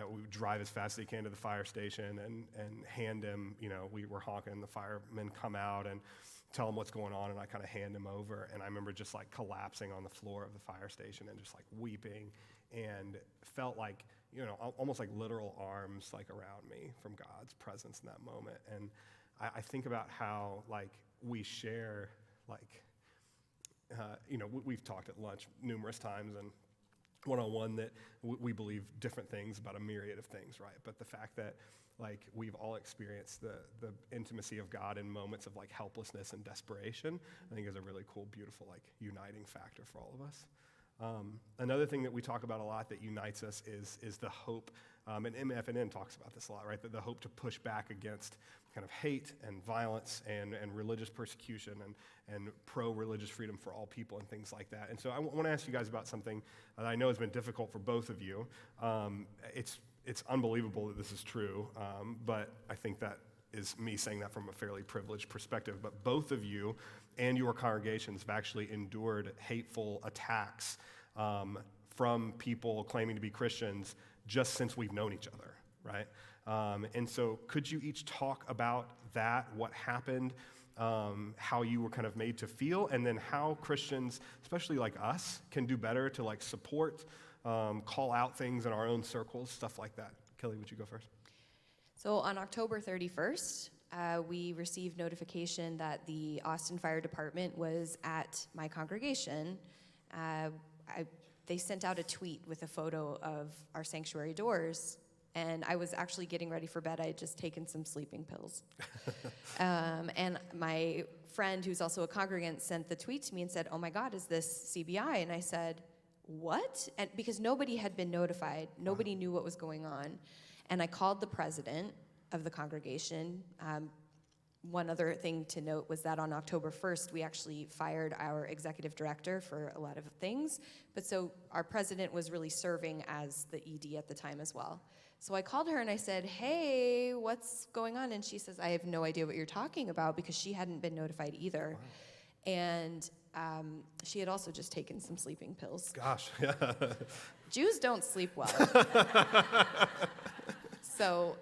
S2: we would drive as fast as he can to the fire station and hand him, we were honking, the firemen come out and tell him what's going on, and I kind of hand him over, and I remember just collapsing on the floor of the fire station and just weeping, and felt almost like literal arms around me from God's presence in that moment. And I think about how we share we've talked at lunch numerous times and one-on-one that we believe different things about a myriad of things, right? But the fact that we've all experienced the intimacy of God in moments of helplessness and desperation, I think is a really cool, beautiful uniting factor for all of us. Another thing that we talk about a lot that unites us is the hope, and MFNN talks about this a lot, right? The hope to push back against kind of hate and violence and religious persecution and pro-religious freedom for all people and things like that. And so I want to ask you guys about something that I know has been difficult for both of you. It's it's unbelievable that this is true, but I think that is me saying that from a fairly privileged perspective. But both of you and your congregations have actually endured hateful attacks from people claiming to be Christians just since we've known each other, right? And so could you each talk about that, what happened, how you were kind of made to feel, and then how Christians, especially like us, can do better to like support, call out things in our own circles, stuff like that. Kelly, would you go first?
S4: So on October 31st, we received notification that the Austin Fire Department was at my congregation. They sent out a tweet with a photo of our sanctuary doors, and I was actually getting ready for bed. I had just taken some sleeping pills. And my friend, who's also a congregant, sent the tweet to me and said, "Oh my God, is this CBI?" And I said, "What?" And because nobody had been notified, nobody knew what was going on. And I called the president of the congregation. One other thing to note was that on October 1st, we actually fired our executive director for a lot of things. But so our president was really serving as the ED at the time as well. So I called her and I said, "Hey, what's going on?" And she says, "I have no idea what you're talking about," because she hadn't been notified either. Wow. And she had also just taken some sleeping pills.
S2: Gosh, yeah.
S4: Jews don't sleep well. So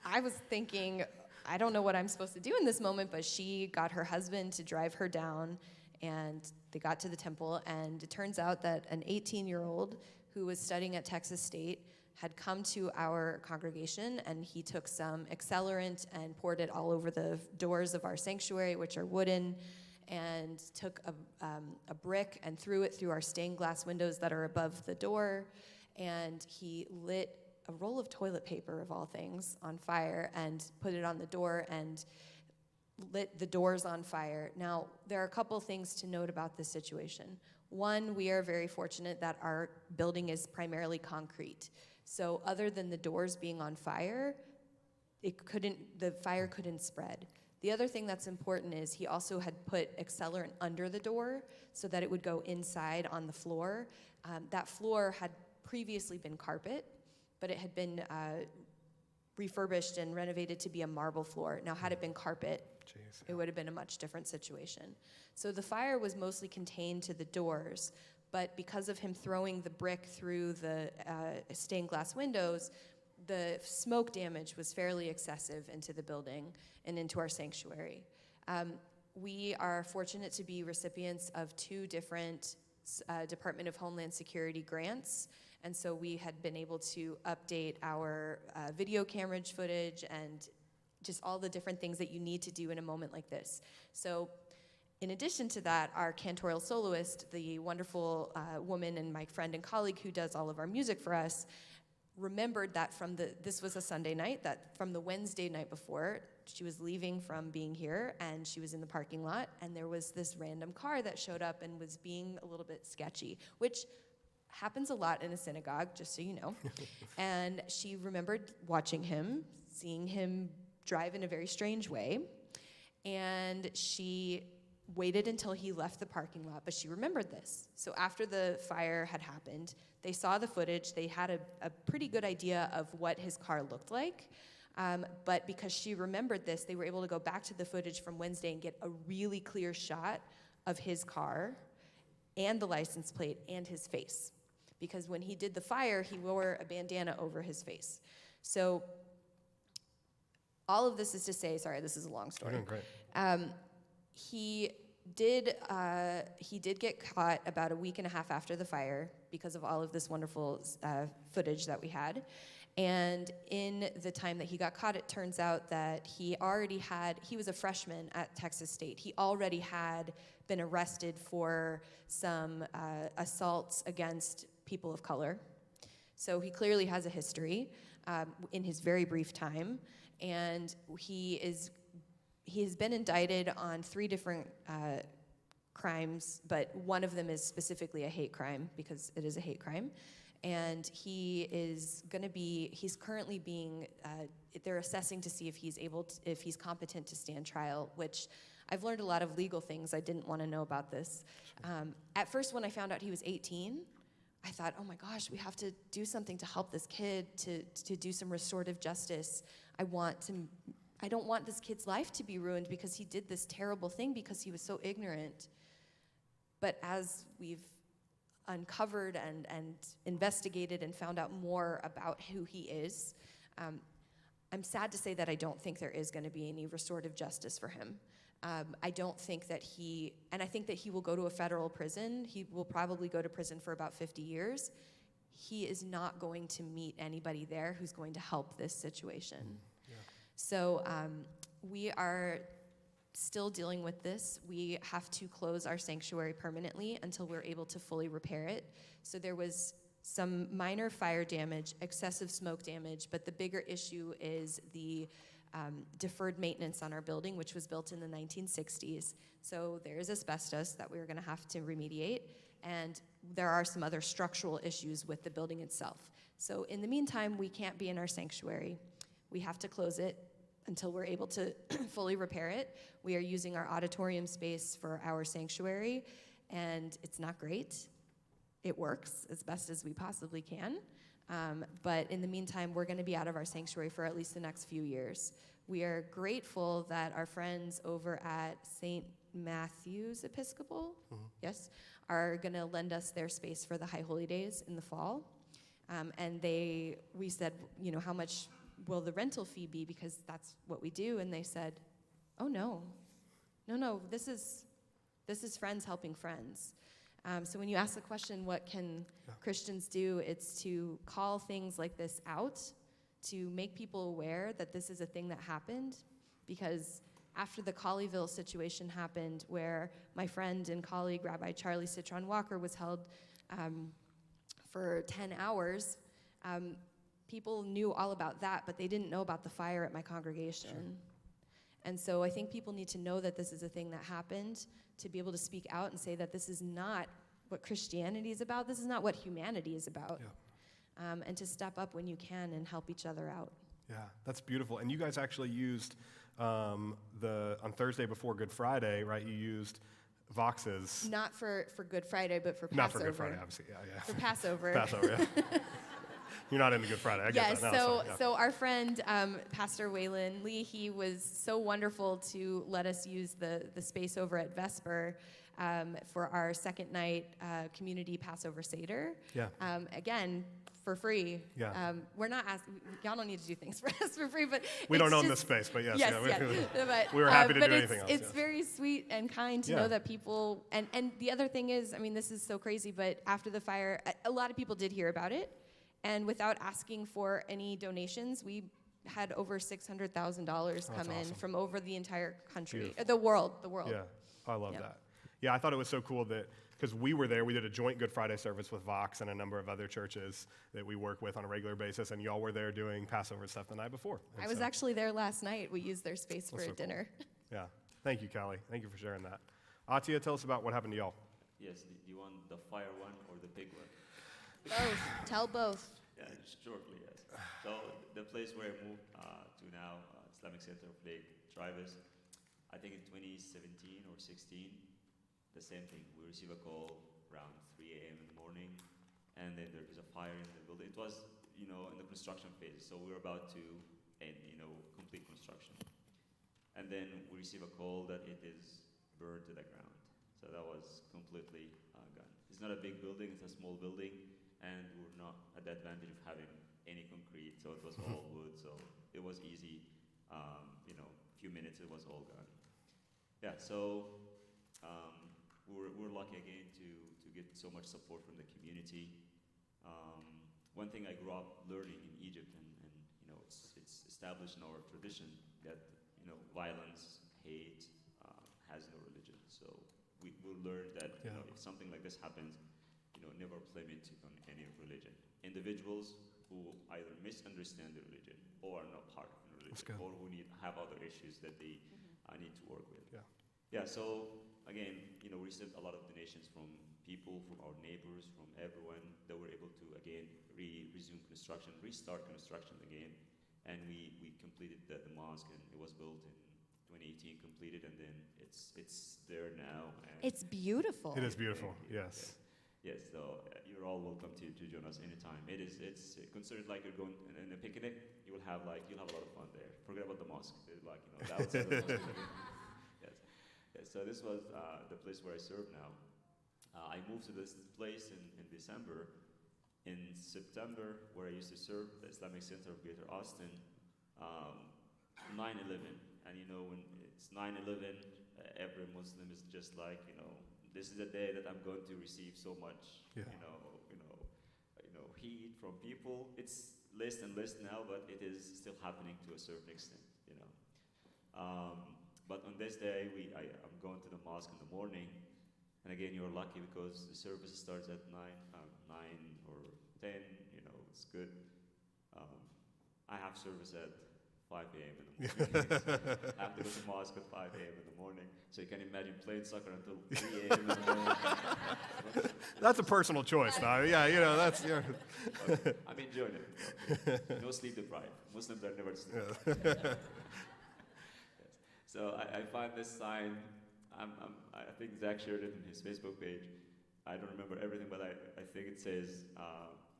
S4: I was thinking, I don't know what I'm supposed to do in this moment, but she got her husband to drive her down, and they got to the temple, and it turns out that an 18-year-old who was studying at Texas State had come to our congregation, and he took some accelerant and poured it all over the doors of our sanctuary, which are wooden, and took a brick and threw it through our stained glass windows that are above the door, and he lit a roll of toilet paper, of all things, on fire and put it on the door and lit the doors on fire. Now, there are a couple things to note about this situation. One, we are very fortunate that our building is primarily concrete. So other than the doors being on fire, the fire couldn't spread. The other thing that's important is he also had put accelerant under the door so that it would go inside on the floor. That floor had previously been carpet, but it had been refurbished and renovated to be a marble floor. Now, had it been carpet, it would have been a much different situation. So the fire was mostly contained to the doors, but because of him throwing the brick through the stained glass windows, the smoke damage was fairly excessive into the building and into our sanctuary. We are fortunate to be recipients of 2 different Department of Homeland Security grants, and so we had been able to update our video camera footage and just all the different things that you need to do in a moment like this. So in addition to that, our cantorial soloist, the wonderful woman and my friend and colleague who does all of our music for us, remembered that this was a Sunday night, that from the Wednesday night before, she was leaving from being here, and she was in the parking lot, and there was this random car that showed up and was being a little bit sketchy, which happens a lot in a synagogue, just so you know. And she remembered watching him, seeing him drive in a very strange way, and she waited until he left the parking lot, but she remembered this. So after the fire had happened, they saw the footage, they had a pretty good idea of what his car looked like, but because she remembered this, they were able to go back to the footage from Wednesday and get a really clear shot of his car and the license plate and his face. Because when he did the fire, he wore a bandana over his face. So all of this is to say, sorry, this is a long story.
S2: You're doing great.
S4: He did get caught about a week and a half after the fire because of all of this wonderful footage that we had. And in the time that he got caught, it turns out that he was a freshman at Texas State. He already had been arrested for some assaults against people of color. So he clearly has a history in his very brief time. And he has been indicted on 3 different crimes, but one of them is specifically a hate crime because it is a hate crime. And he's currently being, they're assessing to see if he's competent to stand trial, which I've learned a lot of legal things I didn't want to know about this. At first, when I found out he was 18, I thought, oh my gosh, we have to do something to help this kid, to do some restorative justice. I don't want this kid's life to be ruined because he did this terrible thing because he was so ignorant. But as we've uncovered and investigated and found out more about who he is, I'm sad to say that I don't think there is going to be any restorative justice for him. I don't think that I think that he will go to a federal prison. He will probably go to prison for about 50 years. He is not going to meet anybody there who's going to help this situation.
S2: Yeah.
S4: So we are still dealing with this. We have to close our sanctuary permanently until we're able to fully repair it. So there was some minor fire damage, excessive smoke damage, but the bigger issue is the deferred maintenance on our building, which was built in the 1960s. So there is asbestos that we're going to have to remediate, and there are some other structural issues with the building itself. So in the meantime, we can't be in our sanctuary. We have to close it until we're able to fully repair it. We are using our auditorium space for our sanctuary, and it's not great. It works as best as we possibly can. But in the meantime, we're going to be out of our sanctuary for at least the next few years. We are grateful that our friends over at St. Matthew's Episcopal, yes, are going to lend us their space for the High Holy Days in the fall. And we said, how much will the rental fee be? Because that's what we do. And they said, oh, no, this is friends helping friends. So when you ask the question, what can Christians do, it's to call things like this out, to make people aware that this is a thing that happened. Because after the Colleyville situation happened, where my friend and colleague, Rabbi Charlie Citron Walker, was held for 10 hours, people knew all about that, but they didn't know about the fire at my congregation. Sure. And so I think people need to know that this is a thing that happened, to be able to speak out and say that this is not what Christianity is about, this is not what humanity is about, and to step up when you can and help each other out.
S2: Yeah, that's beautiful. And you guys actually used, on Thursday before Good Friday, right, you used Vox's.
S4: Not for Good Friday, but for Passover.
S2: Not for Good Friday, obviously, yeah.
S4: For Passover.
S2: Passover, yeah. You're not into Good Friday, I get that. No,
S4: so our friend, Pastor Waylon Lee, he was so wonderful to let us use the space over at Vesper for our second night community Passover Seder.
S2: Yeah.
S4: Again, for free.
S2: Yeah.
S4: We're not asking, y'all don't need to do things for us for free, but
S2: we don't own this space, but yes.
S4: But,
S2: we were happy to do anything else.
S4: It's very sweet and kind to know that people, and the other thing is, this is so crazy, but after the fire, a lot of people did hear about it. And without asking for any donations, we had over $600,000 come in from over the entire country, the world.
S2: Yeah, I love that. Yeah, I thought it was so cool that, because we were there, we did a joint Good Friday service with Vox and a number of other churches that we work with on a regular basis, and y'all were there doing Passover stuff the night before.
S4: I was actually there last night. We used their space for a dinner.
S2: Cool. Yeah, thank you, Callie. Thank you for sharing that. Attia, tell us about what happened to y'all.
S5: Yes, do you want the fire one or the big one?
S4: Both. Tell both.
S5: Yeah, shortly, yes. So the place where I moved to now, Islamic Center of Lake Travis, I think in 2017 or 16, the same thing. We received a call around 3 a.m. in the morning, and then there is a fire in the building. It was, in the construction phase, so we were about to end, complete construction. And then we received a call that it is burned to the ground. So that was completely gone. It's not a big building, it's a small building, and we're not at the advantage of having any concrete, so it was all wood, so it was easy. Few minutes, it was all gone. Yeah, so we're lucky again to get so much support from the community. One thing I grew up learning in Egypt, and it's established in our tradition that violence, hate has no religion. So we learned that if something like this happens, never blame it on any religion. Individuals who either misunderstand the religion or are not part of the religion, or who have other issues that they need to work with. Yeah. So again, we received a lot of donations from people, from our neighbors, from everyone that were able to again resume construction, restart construction again, and we completed the mosque, and it was built in 2018, completed, and then it's there now. And
S4: it's beautiful.
S2: It is beautiful. Yes.
S5: Yes, so you're all welcome to join us anytime. It's considered like you're going in a picnic. You'll have a lot of fun there. Forget about the mosque. It's like, the outside of the mosque. Yes. Yes. So this was the place where I serve now. I moved to this place in December. In September, where I used to serve, the Islamic Center of Greater Austin, 9/11, and when it's 9/11, every Muslim is just like, this is a day that I'm going to receive so much, heat from people. It's less and less now, but it is still happening to a certain extent, But on this day, I'm going to the mosque in the morning, and again, you're lucky because the service starts at 9 or 10. It's good. I have service at 5 a.m. in the morning. I have to go to mosque at 5 a.m. in the morning. So you can imagine playing soccer until 3 a.m. in the morning.
S2: That's a personal choice, though. Yeah, that's. Yeah.
S5: I'm enjoying it. No sleep deprived. Muslims are never sleep deprived. Yes. So I find this sign. I think Zach shared it in his Facebook page. I don't remember everything, but I think it says,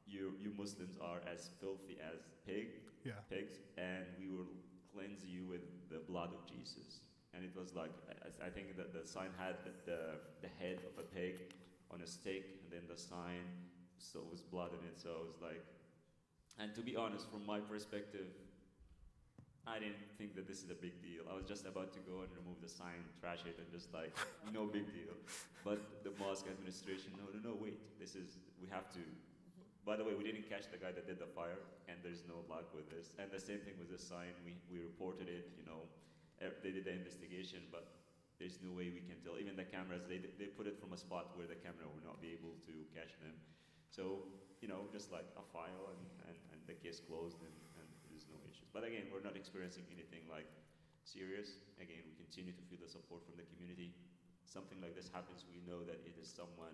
S5: you Muslims are as filthy as pigs, and we will cleanse you with the blood of Jesus. And it was like, I think that the sign had the head of a pig on a stake, and then the sign, so it was blood in it. So it was like, and to be honest, from my perspective, I didn't think that this is a big deal. I was just about to go and remove the sign, trash it, and just like, no big deal. But the mosque administration, no, wait, we have to. By the way, we didn't catch the guy that did the fire, and there's no luck with this. And the same thing with the sign, we reported it, they did the investigation, but there's no way we can tell. Even the cameras, they put it from a spot where the camera will not be able to catch them. So, just like a file, and the case closed, and there's no issues. But again, we're not experiencing anything like serious. Again, we continue to feel the support from the community. Something like this happens, we know that it is someone,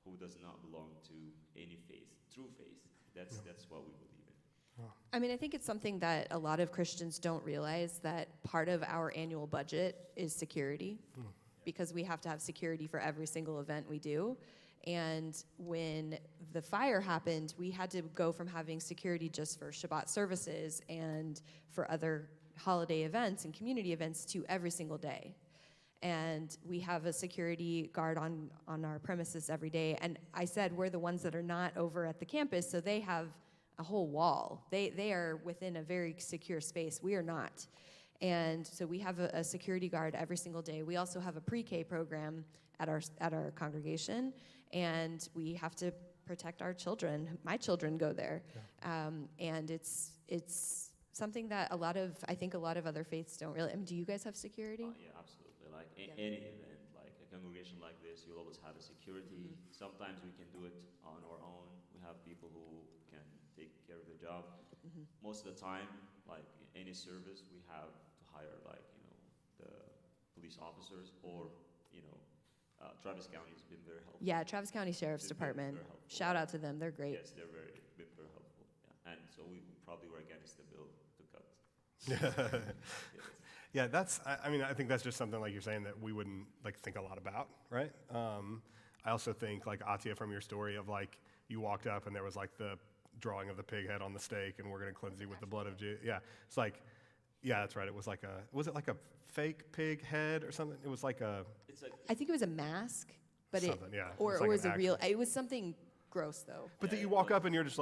S5: who does not belong to any faith, true faith. That's what we believe in.
S4: I mean, I think it's something that a lot of Christians don't realize, that part of our annual budget is security, because we have to have security for every single event we do. And when the fire happened, we had to go from having security just for Shabbat services and for other holiday events and community events to every single day. And we have a security guard on our premises every day. And I said we're the ones that are not over at the campus, so they have a whole wall. They are within a very secure space. We are not. And so we have a security guard every single day. We also have a pre-K program at our congregation, and we have to protect our children. My children go there. Yeah. And it's something that I think a lot of other faiths don't really. I mean, do you guys have security?
S5: Yeah, absolutely. Like any event, like a congregation like this, you'll always have a security. Mm-hmm. Sometimes we can do it on our own. We have people who can take care of the job. Mm-hmm. Most of the time, like any service, we have to hire the police officers, or Travis County has been very helpful.
S4: Yeah, Travis County Sheriff's Department. Shout out to them. They're great.
S5: Yes, they're very helpful. Yeah. And so we probably were against the bill to cut. Yes.
S2: Yeah, I think that's just something, like you're saying, that we wouldn't think a lot about, right? I also think, like Attia, from your story of you walked up and there was the drawing of the pig head on the stake, and we're going to cleanse you with the blood of Jesus. Yeah, it's yeah, that's right. It was was it like a fake pig head or something? It was I
S4: think it was a mask, but
S2: something,
S4: or it was a real. It was something gross though.
S2: But that you walk up and you're just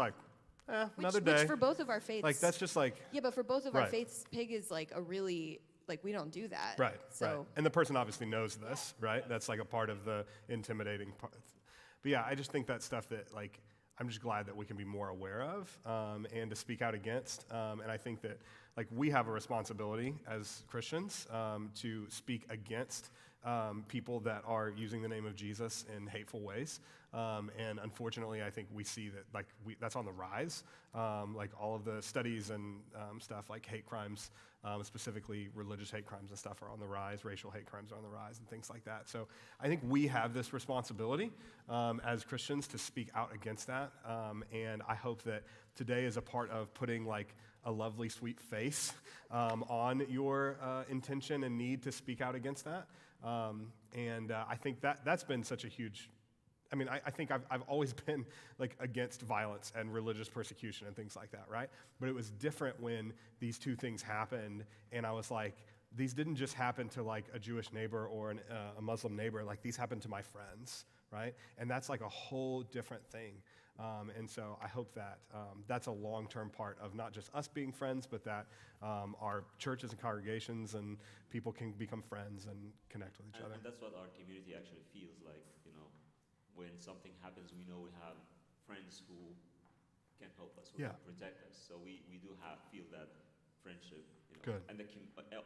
S2: another day.
S4: Which for both of our faiths,
S2: that's just
S4: yeah, but for both of our faiths, pig is a really. We don't do that.
S2: Right,
S4: so.
S2: right. And the person obviously knows this, right? That's a part of the intimidating part. But yeah, I just think that stuff that I'm just glad that we can be more aware of and to speak out against. And I think that we have a responsibility as Christians to speak against people that are using the name of Jesus in hateful ways. And unfortunately, I think we see that that's on the rise. All of the studies and stuff hate crimes, specifically religious hate crimes and stuff, are on the rise. Racial hate crimes are on the rise and things like that. So I think we have this responsibility as Christians to speak out against that. And I hope that today is a part of putting a lovely, sweet face on your intention and need to speak out against that. And I think that's been such a huge I mean, I think I've always been like against violence and religious persecution and things like that, right? But it was different when these two things happened, and I was like, these didn't just happen to like a Jewish neighbor or a Muslim neighbor, like these happened to my friends, right? And that's like a whole different thing. And so I hope that that's a long-term part of not just us being friends, but that our churches and congregations and people can become friends and connect with each other.
S5: And that's what our community actually feels like, when something happens, we know we have friends who can help us, who can protect us. So we do feel that friendship,
S2: Good.
S5: And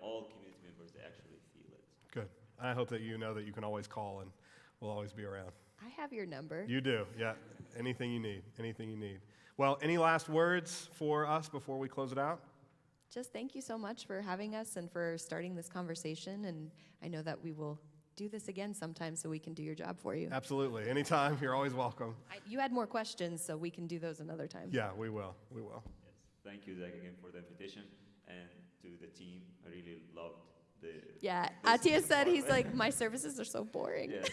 S5: all community members, they actually feel it.
S2: Good. I hope that you know that you can always call and we'll always be around.
S4: I have your number.
S2: You do, yeah. Anything you need. Well, any last words for us before we close it out?
S4: Just thank you so much for having us and for starting this conversation. And I know that we will do this again sometime so we can do your job for you.
S2: Absolutely. Anytime. You're always welcome.
S4: You had more questions, so we can do those another time.
S2: Yeah, we will.
S5: Yes. Thank you, Zach, again for the invitation. And to the team, I really loved the...
S4: Yeah, Attia said, he's like, my services are so boring.
S5: Yes.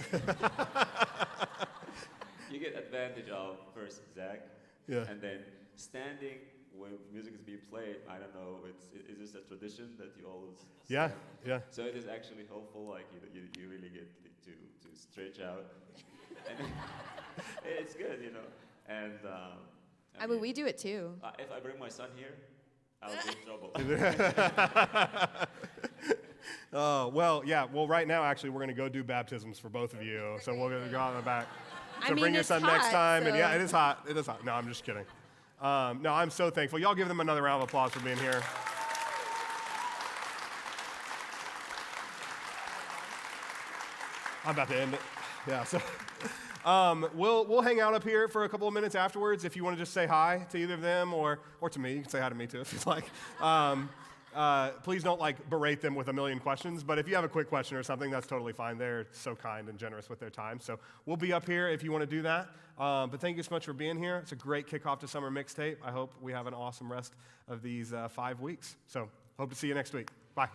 S5: You get advantage of first Zach, and then standing when music is being played. I don't know. Is this a tradition that you always?
S2: Yeah.
S5: So it is actually helpful. Like you really get to stretch out, and it's good, And
S4: I mean, we do it too.
S5: If I bring my son here, I'll be in trouble.
S2: Oh, well, yeah. Well, right now, actually, we're going to go do baptisms for both of you. So we'll go out in the back. So bring your son next time. And yeah, it is hot. No, I'm just kidding. No, I'm so thankful. Y'all give them another round of applause for being here. I'm about to end it. Yeah, so we'll hang out up here for a couple of minutes afterwards. If you want to just say hi to either of them or to me, you can say hi to me too if you'd like. Please don't berate them with a million questions, but if you have a quick question or something, that's totally fine. They're so kind and generous with their time. So we'll be up here if you want to do that. But thank you so much for being here. It's a great kickoff to Summer Mixtape. I hope we have an awesome rest of these 5 weeks. So hope to see you next week. Bye.